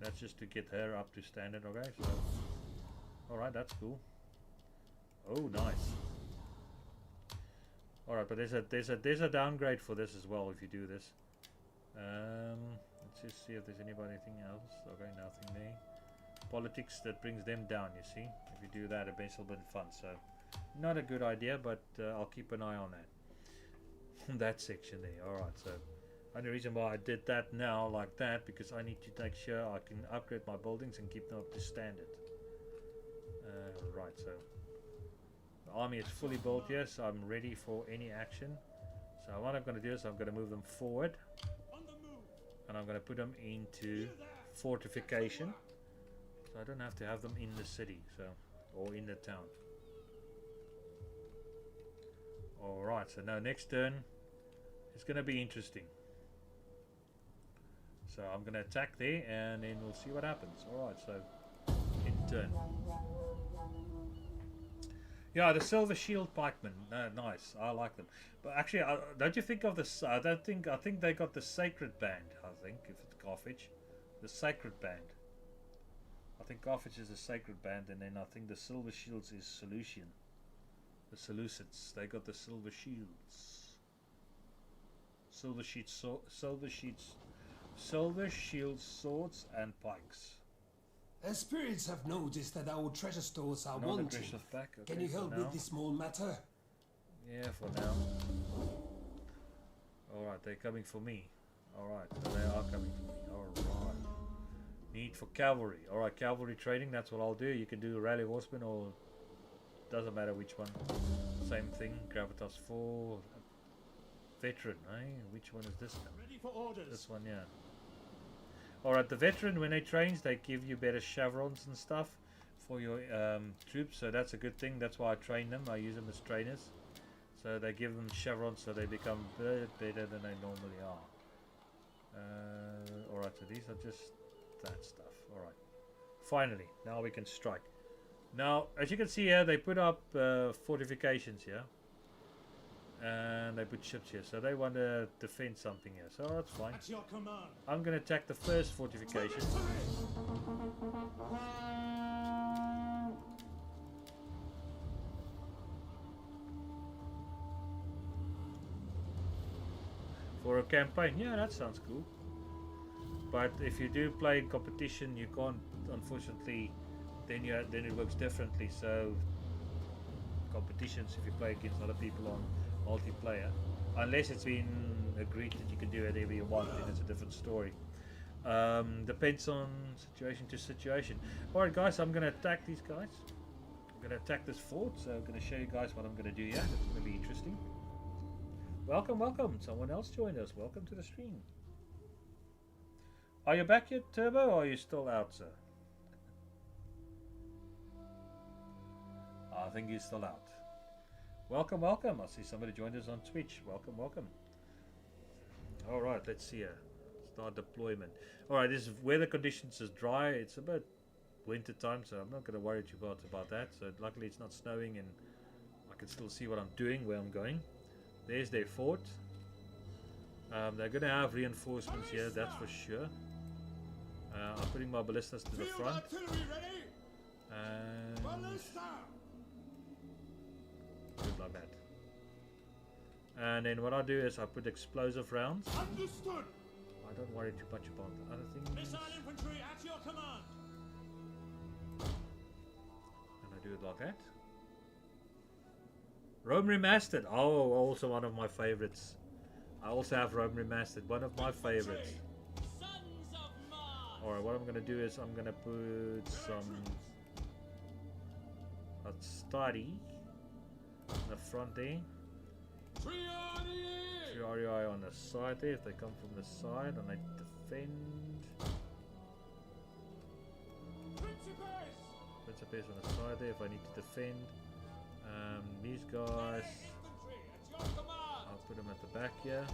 That's just to get her up to standard, okay? So, alright, that's cool. Oh, nice. Alright, but there's a downgrade for this as well if you do this. Let's just see if there's anything else. Okay, nothing there. Politics, that brings them down, you see. If you do that, a basal bit fun. So, not a good idea, but I'll keep an eye on that. That section there. Alright, so only reason why I did that now like that, because I need to make sure I can upgrade my buildings and keep them up to standard. Right, so the army is fully built here, so I'm ready for any action. So what I'm going to do is I'm going to move them forward, and I'm going to put them into fortification, so I don't have to have them in the city, so, or in the town. Alright, so now next turn it's going to be interesting. So I'm going to attack there, and then we'll see what happens. Alright, so in turn. Yeah, the silver shield pikemen, nice. I like them. But actually, don't you think of this? I think they got the sacred band. I think if it's Carthage, the sacred band. I think Carthage is a sacred band, and then I think the silver shields is Solution. The Seleucids, they got the silver shields. Silver sheets Silver, shields, swords, and pikes. Our spirits have noticed that our treasure stores are wanting. Non-aggressive pack. Okay, Can you for help now. with this small matter? Yeah, for now. Alright, they're coming for me. Alright, so they are coming for me. Alright. Need for cavalry. Alright, cavalry training, that's what I'll do. You can do rally horseman or doesn't matter which one. Same thing. Gravitas 4. Veteran, eh? Which one is this now? Ready for orders. This one, yeah. Alright, the veteran, when they trains, they give you better chevrons and stuff for your troops, so that's a good thing. That's why I train them. I use them as trainers. So they give them chevrons so they become a bit better than they normally are. Alright, so these are just that stuff. Alright. Finally, now we can strike. Now, as you can see here, they put up fortifications here. And they put ships here, so they want to defend something here, so that's fine. At your command. I'm going to attack the first fortification. For a campaign, yeah, that sounds cool. But if you do play in competition, you can't, unfortunately, then it works differently. So competitions, if you play against other people on multiplayer, unless it's been agreed that you can do whatever you want, then it's a different story. Depends on situation to situation. Alright guys, I'm going to attack these guys. I'm going to attack this fort, so I'm going to show you guys what I'm going to do here. It's going to be interesting. Welcome, welcome. Someone else joined us. Welcome to the stream. Are you back yet, Turbo, or are you still out, sir? I think he's still out. Welcome, welcome. I see somebody joined us on Twitch. Welcome, welcome. Alright, let's see here. Start deployment. Alright, this weather conditions is dry. It's about winter time, so I'm not going to worry too much about that. So luckily it's not snowing and I can still see what I'm doing, where I'm going. There's their fort. They're going to have reinforcements here, that's for sure. I'm putting my ballistas to the front. And good like that. And then what I do is I put explosive rounds. Understood. I don't worry too much about the other things. Missile infantry at your command. And I do it like that. Rome Remastered. Oh, also one of my favorites. I also have Rome Remastered. One of my favorites. Alright, what I'm going to do is I'm going to put some study on the front there. Triarii on the side there. If they come from the side and they defend. Principes on the side there if I need to defend. These guys, I'll put them at the back here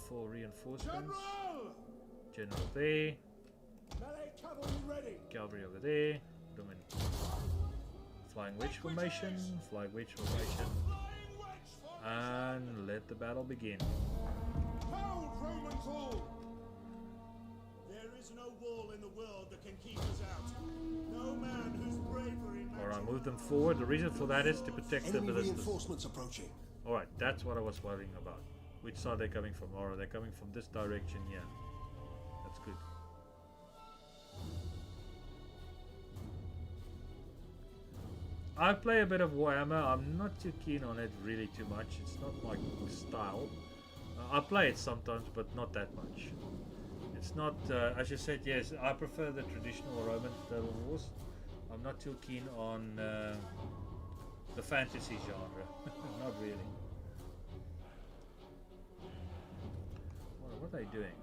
for reinforcements. General there, cavalry over there, put them in flying wedge formation, and let the battle begin. There is no wall in the world that can keep us out. No man whose bravery matches. Alright, move them forward. The reason for that is to protect the Enemy ballistas. reinforcements approaching. Alright, that's what I was worrying about. Which side they're coming from? Alright, they're coming from this direction here. That's good. I play a bit of Warhammer. I'm not too keen on it really too much. It's not my style. I play it sometimes, but not that much. It's not, as you said, yes, I prefer the traditional Roman Total Wars. I'm not too keen on the fantasy genre. Not really. What are they doing?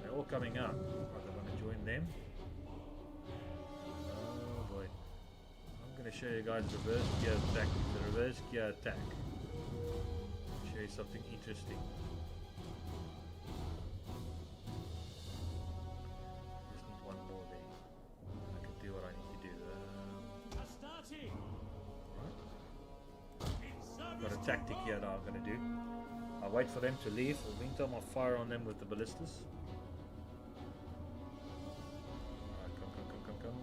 They're all coming out. Are they going to join them? Oh boy. I'm going to show you guys reverse gear attack. The reverse gear attack. Show you something interesting. Just need one more there. I can do what I need to do. Right. Got a tactic here that I'm going to do. I'll wait for them to leave. In the meantime, I'll fire on them with the ballistas. Alright, come.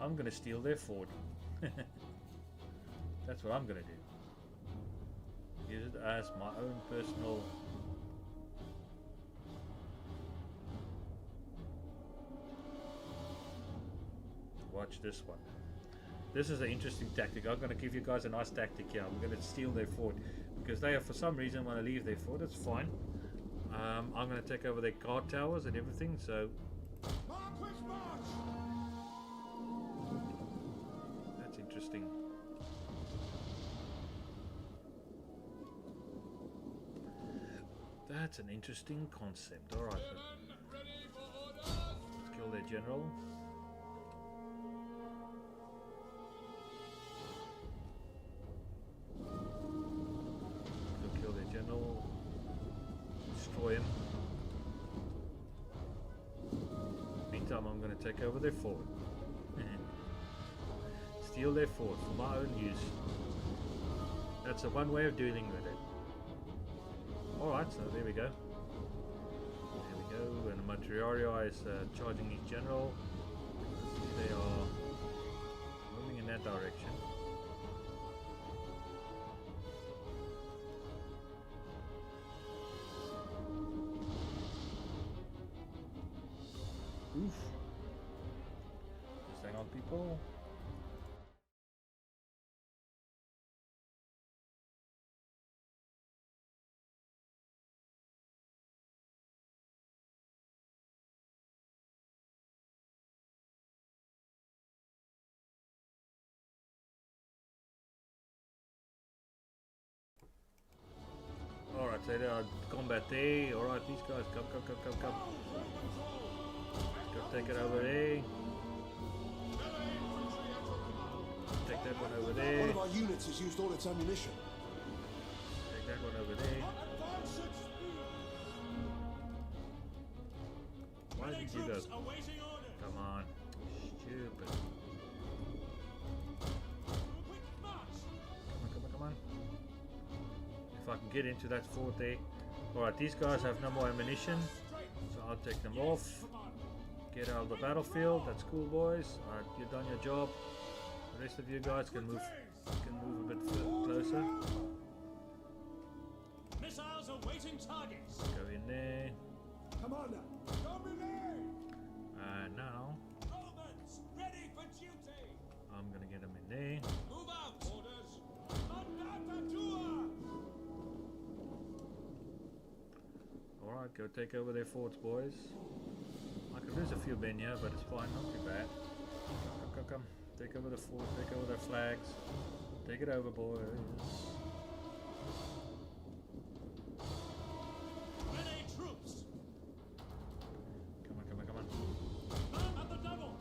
I'm gonna steal their fort. That's what I'm gonna do. Use it as my own personal. Watch this one. This is an interesting tactic. I'm going to give you guys a nice tactic here. I'm going to steal their fort because they have, for some reason, want to leave their fort. It's fine. I'm going to take over their guard towers and everything. So that's interesting. That's an interesting concept. All right, let's kill their general. Destroy him. Meantime, I'm going to take over their fort. Steal their fort for my own use. That's a one way of dealing with it. Alright, so there we go. There we go. And Matriaria is charging his general. They are moving in that direction. Oof. Just hang on, people. Alright, so they are combat there. Alright, these guys, come. Go take it over there. Take that one over there. One of our units has used all its ammunition. Take that one over there. Why did you go? Come on. Stupid. Come on. If I can get into that fort there. Alright, these guys have no more ammunition. So I'll take them off. Get out of the battlefield. That's cool, boys. Alright, you've done your job. The rest of you guys can move a bit closer. Missiles awaiting targets. Go in there. Commander, And now Romans, ready for duty. I'm gonna get them in there. Move out. Orders. Mandatua. Alright, go take over their forts, boys. I could lose a few men here, but it's fine, not too bad. Come. Take over the fort, take over their flags. Take it over, boys. Ready troops. Come on. Man at the double.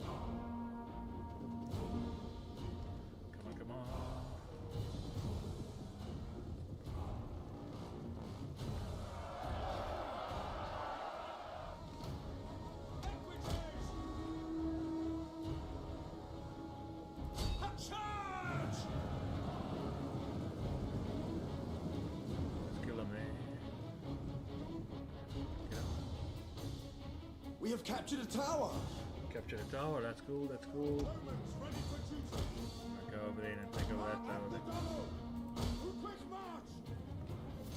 Come on. Charge! Let's kill them there. Get 'em. we have captured a tower. Capture the tower, that's cool. Romans, ready for duty. Go over there and take over that tower there. Quick march.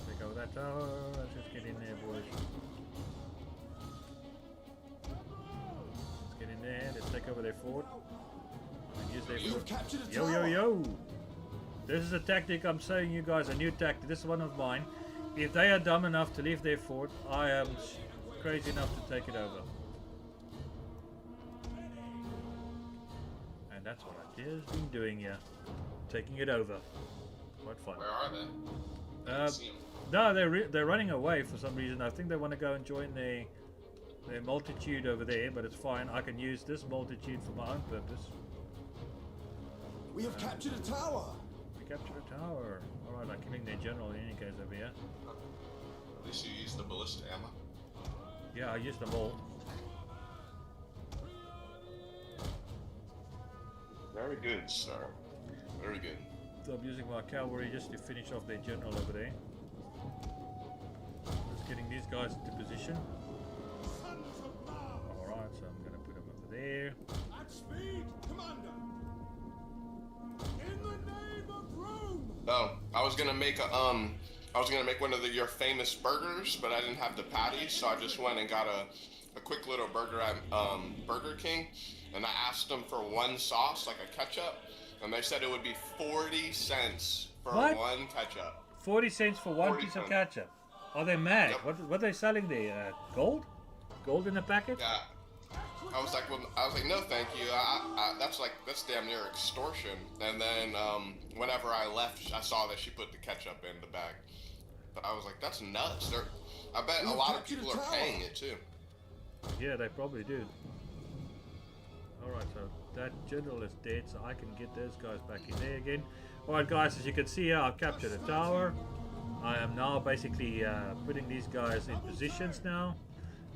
Take over that tower. Let's just get in there, boys. Let's get in there. Let's take over their fort. And use their You fort. have captured a tower. Yo. This is a tactic I'm showing you guys, a new tactic. This is one of mine. If they are dumb enough to leave their fort, I am crazy enough to take it over. And that's what I just been doing here. Taking it over. Quite fun. Where are they? I didn't see 'em. No, they're running away for some reason. I think they want to go and join their multitude over there, but it's fine. I can use this multitude for my own purpose. We have captured a tower. We captured a tower. Alright, I'm killing their general in any case over here. At least you used the ballista ammo. Yeah, I used them all. Very good, sir. Very good. So I'm using my cavalry just to finish off their general over there. Just getting these guys into position. Sons of Mars. Alright, so I'm going to put them over there. At speed, Commander. In the name of Rome. Oh, I was gonna make one of your famous burgers, but I didn't have the patties, so I just went and got a quick little burger at Burger King, and I asked them for one sauce, like a ketchup, and they said it would be 40 cents for What? one ketchup. 40 cents for one 40 piece of cents. ketchup. Are they mad? Yep. What are they selling there? Gold? Gold in a packet? Yeah. I was like, no, thank you. That's damn near extortion. And then whenever I left, I saw that she put the ketchup in the bag. But I was like, that's nuts. I bet a lot of people are paying it too. Yeah, they probably do. Alright, so that general is dead, so I can get those guys back in there again. Alright guys, as you can see here, I've captured a tower. I am now basically putting these guys in positions now.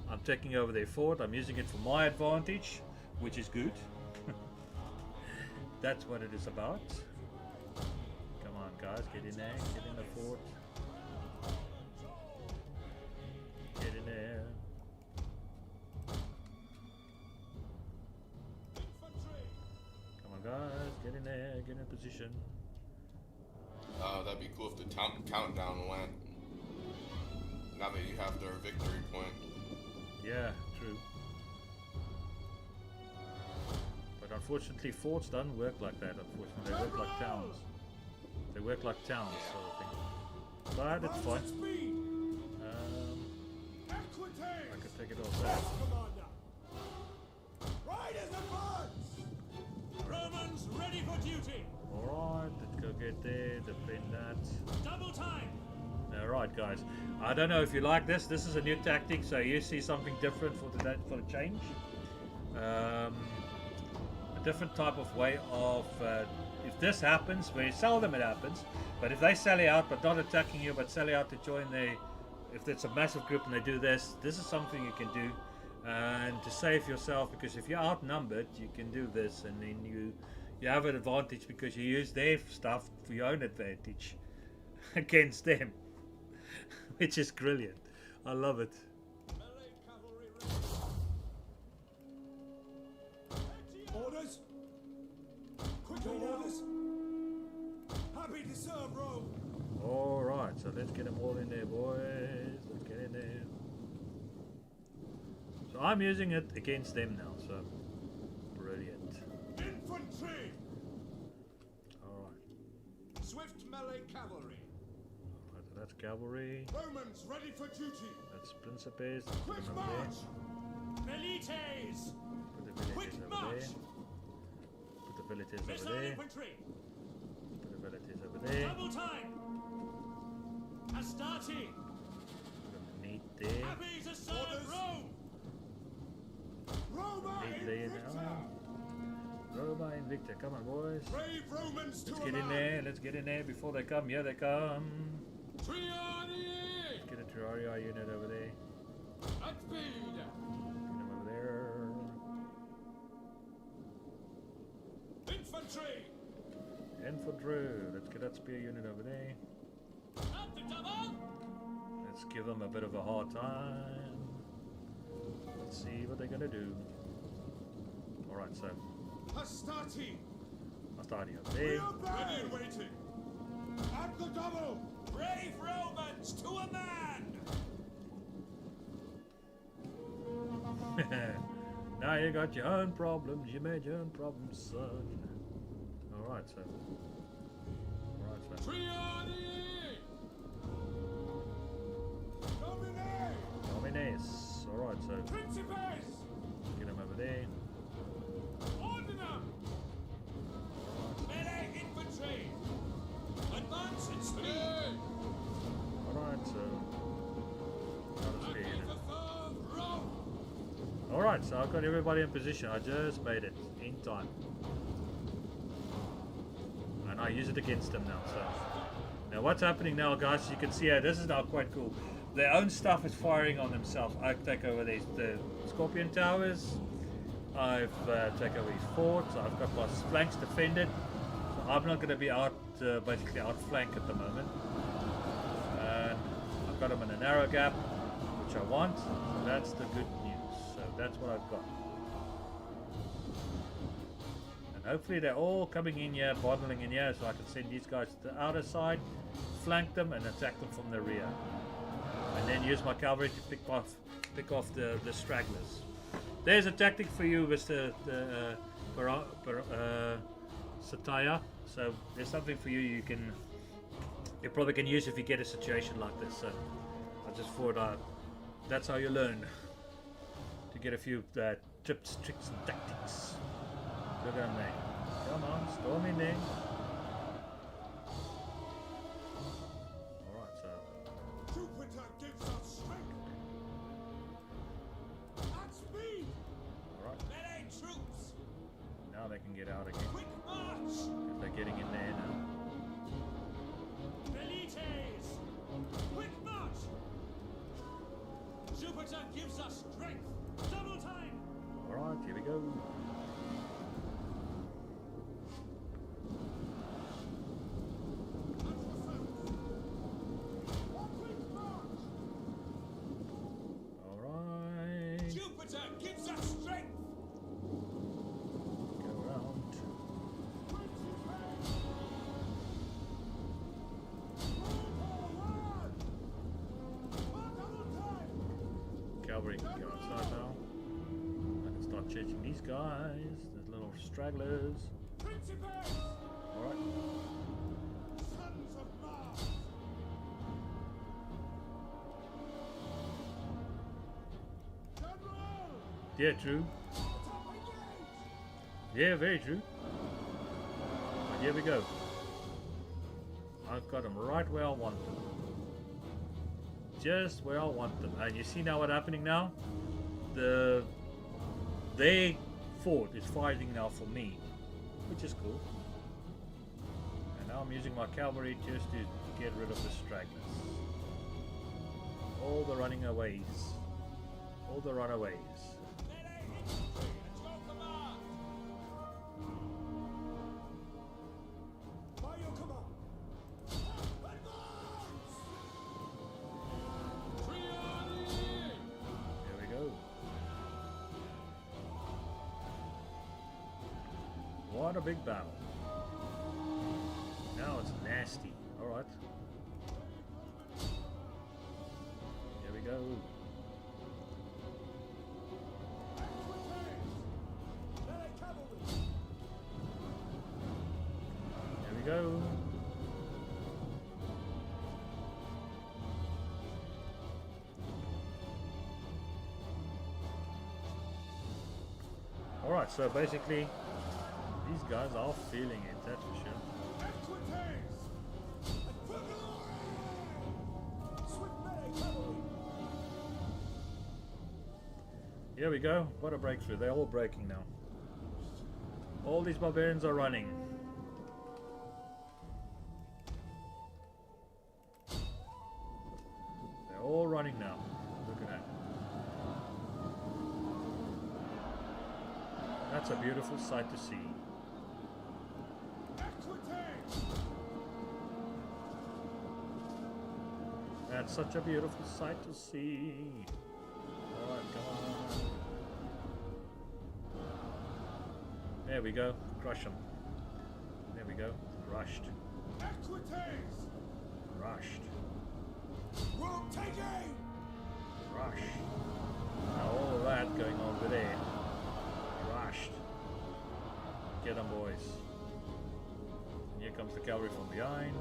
I'm taking over their fort. I'm using it for my advantage, which is good. That's what it is about. Come on guys, get in there, get in the fort. Get in there. Come on guys, get in there, get in position. That'd be cool if the countdown went. Now that you have their victory point. Yeah, true. But unfortunately forts don't work like that, unfortunately. They work like towns. They work like towns, sort of thing. But it's fun. I could take it off there. Riders advance! Romans ready for duty! Alright, let's go get there, defend that. Double time! Alright guys, I don't know if you like this. This is a new tactic, so you see something different for the change. A different type of way of if this happens, very seldom it happens, but if they sally out but not attacking you, but sally out to join if it's a massive group and they do this is something you can do and to save yourself, because if you're outnumbered you can do this and then you have an advantage because you use their stuff for your own advantage against them. Which is brilliant. I love it. Melee cavalry ready. Orders? Quick orders? Happy to serve, Rome. Alright, so let's get them all in there, boys. Let's get in there. So I'm using it against them now, so brilliant. Infantry! Alright. Swift melee cavalry. Alright, so that's cavalry. Romans ready for duty. That's principes. Put Quick them over there. march! Milites! Put the villages Quick over march! there. Put the villages over Missile there. infantry! Put the villages over there. Double time! Astarte! Put them neat there. Happy to serve Rome! Roma Neat there Invicta! now. Roma Invicta. Come on, boys. Brave Romans to Let's a get in man. there. Let's get in there before they come. Here they come. Triani! Let's get a Terraria unit over there. At speed! Get them over there. Infantry! Infantry. Let's get that spear unit over there. At the double! Let's give them a bit of a hard time. Let's see what they're gonna do. Alright, so Astarte! I'll start you up We there. are ready and waiting! At the double! Brave Romans to a man! Now you got your own problems. You made your own problems, son. Alright, so. Triani! Domine! Domines. Alright, so Principes! get them over there. Ordinum! Melee infantry! Advance at speed! Alright, so. Another spear Happy unit. to serve Rome! Alright, so I've got everybody in position. I just made it in time. And I use it against them now, so. Now what's happening now, guys, you can see here, this is now quite cool. Their own stuff is firing on themselves. I take over the Scorpion Towers. I've taken over his forts. I've got my flanks defended. So I'm not going to be basically outflanked at the moment. And I've got them in a narrow gap, which I want. So that's the good news. So that's what I've got. And And hopefully they're all coming in here, bottling in here, so I can send these guys to the outer side, flank them, and attack them from the rear. And then use my cavalry to pick off the stragglers. There's a tactic for you, Mr. Satya. So there's something for you you probably can use if you get a situation like this. So I just thought that's how you learn to get a few tips, tricks, and tactics. Look at me. Come on, storm in there. Alright, so. Jupiter gives us strength and speed. Alright. Melee troops. Now they can get out again. Quick march. If they're getting in there now. Velites. Quick march. Jupiter gives us strength. Double time. Alright, here we go. Alright. Jupiter gives us strength. Go around. Cavalry can go outside now. I can start chasing these guys, the little stragglers. Principes. Alright. Sons of Mars. General. Yeah, true. Yeah, very true. But here we go. I've got them right where I want them. Just where I want them. And you see now what's happening now? Their fort is fighting now for me, which is cool. And now I'm using my cavalry just to get rid of the stragglers. All the running aways. All the runaways. Melee infantry at your command. By your command. Advance. There we go. What a big battle. Now it's nasty. Alright. Here we go. Melee cavalry. Here we go. Alright, so basically these guys are feeling it, that's for sure. Equites. Swift melee cavalry. Here we go. What a breakthrough. They're all breaking now. All these barbarians are running. They're all running now. Look at that. That's a beautiful sight to see. Equites. That's such a beautiful sight to see. Alright, come on. There we go. Crush them. There we go. Rushed. Equites. Rushed. Rope taking. Rush. Now all of that going over there. Rushed. Get them, boys. Here comes the cavalry from behind.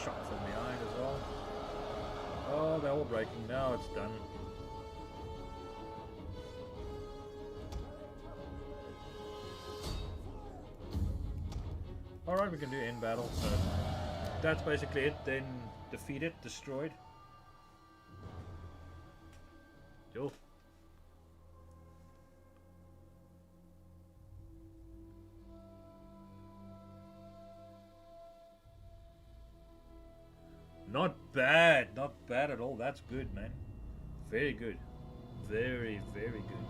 Shot from behind as well. Oh, they're all breaking. Now it's done. Alright, we can do end battle. So that's basically it. Then defeated, destroyed. Cool. Not bad, not bad at all. That's good, man. Very good. Very, very good.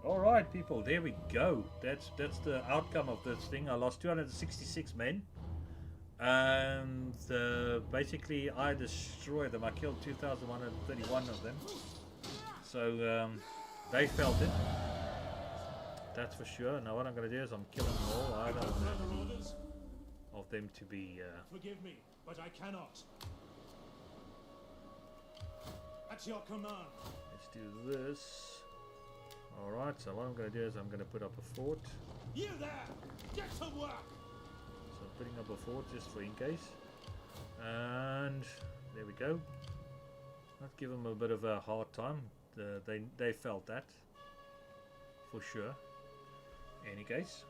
All right, people, there we go. That's the outcome of this thing. I lost 266 men, and basically I destroyed them. I killed 2,131 of them. So they felt it. That's for sure. Now what I'm going to do is I'm killing them all. I don't want any of them to be... Forgive me, but I cannot. At your command. Let's do this. Alright, so what I'm going to do is I'm going to put up a fort. You there! Get to work! So I'm putting up a fort just for in case. And there we go. Let's give them a bit of a hard time. They felt that. For sure. Any case.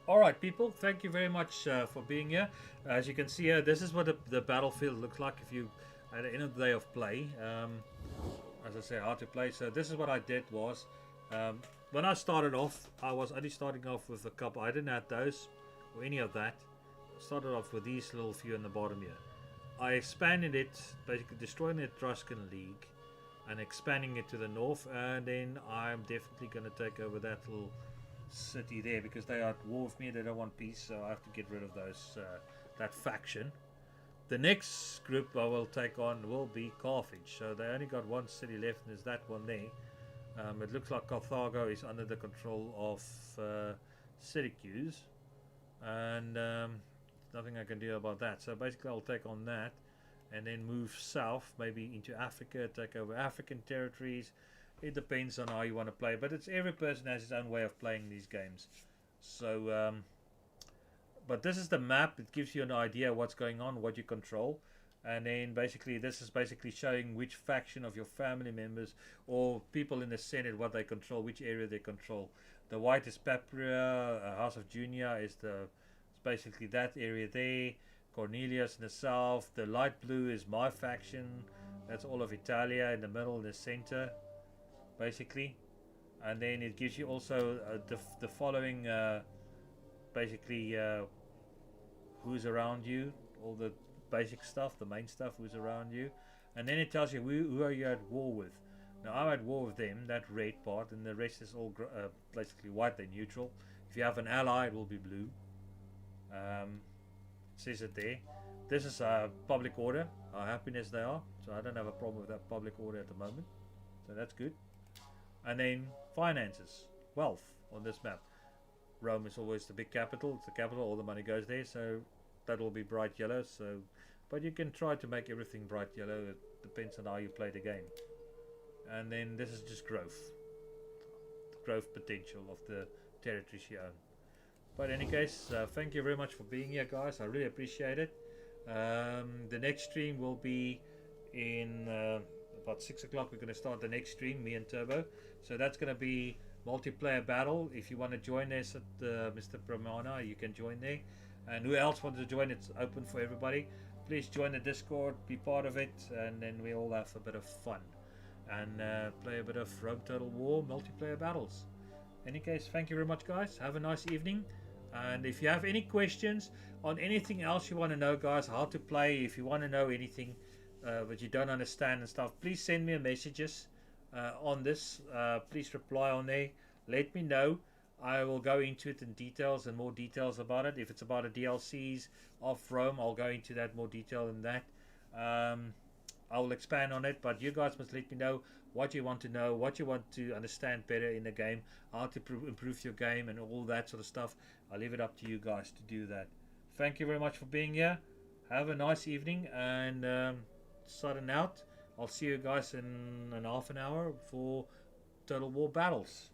Alright people, thank you very much for being here. As you can see here, this is what the battlefield looks like if you at the end of the day of play. As I say, hard to play. So this is what I did was, when I started off, I was only starting off with a couple. I didn't have those or any of that. I started off with these little few in the bottom here. I expanded it, basically destroying the Etruscan League and expanding it to the north, and then I'm definitely going to take over that little city there because they are at war with me. They don't want peace, so I have to get rid of those that faction. The next group I will take on will be Carthage. So they only got one city left, and there's that one there. It looks like Carthago is under the control of Syracuse, and nothing I can do about that. So basically I'll take on that and then move south, maybe into Africa, take over African territories. It depends on how you want to play, but it's every person has his own way of playing these games. So but this is the map. It gives you an idea of what's going on, what you control, and then basically this is basically showing which faction of your family members or people in the Senate, what they control, which area they control. The white is Papria, House of Junia is basically that area there. Cornelius in the south. The light blue is my faction. That's all of Italia in the middle, in the center, basically. And then it gives you also the following, basically who's around you, all the basic stuff, the main stuff, who's around you, and then it tells you who are you at war with. Now I'm at war with them, that red part, and the rest is all basically white. They're neutral. If you have an ally, it will be blue. Says it there. This is public order, how happiness they are. So I don't have a problem with that public order at the moment. So that's good. And then finances, wealth on this map. Rome is always the big capital. It's the capital. All the money goes there. So that will be bright yellow. So, but you can try to make everything bright yellow. It depends on how you play the game. And then this is just growth. The growth potential of the territories you own. But in any case, thank you very much for being here, guys. I really appreciate it. The next stream will be in about 6 o'clock. We're going to start the next stream, me and Turbo. So that's going to be multiplayer battle. If you want to join us at Mr. Pramana, you can join there. And who else wants to join? It's open for everybody. Please join the Discord, be part of it, and then we all have a bit of fun and play a bit of Rome Total War multiplayer battles. In any case, thank you very much, guys. Have a nice evening. And if you have any questions on anything else you want to know, guys, how to play, if you want to know anything but you don't understand and stuff, please send me messages on this. Please reply on there. Let me know. I will go into it in details and more details about it. If it's about the DLCs of Rome, I'll go into that more detail in that. I will expand on it, but you guys must let me know what you want to know, what you want to understand better in the game, how to improve your game and all that sort of stuff. I'll leave it up to you guys to do that. Thank you very much for being here. Have a nice evening, and signing out. I'll see you guys in half an hour for Total War Battles.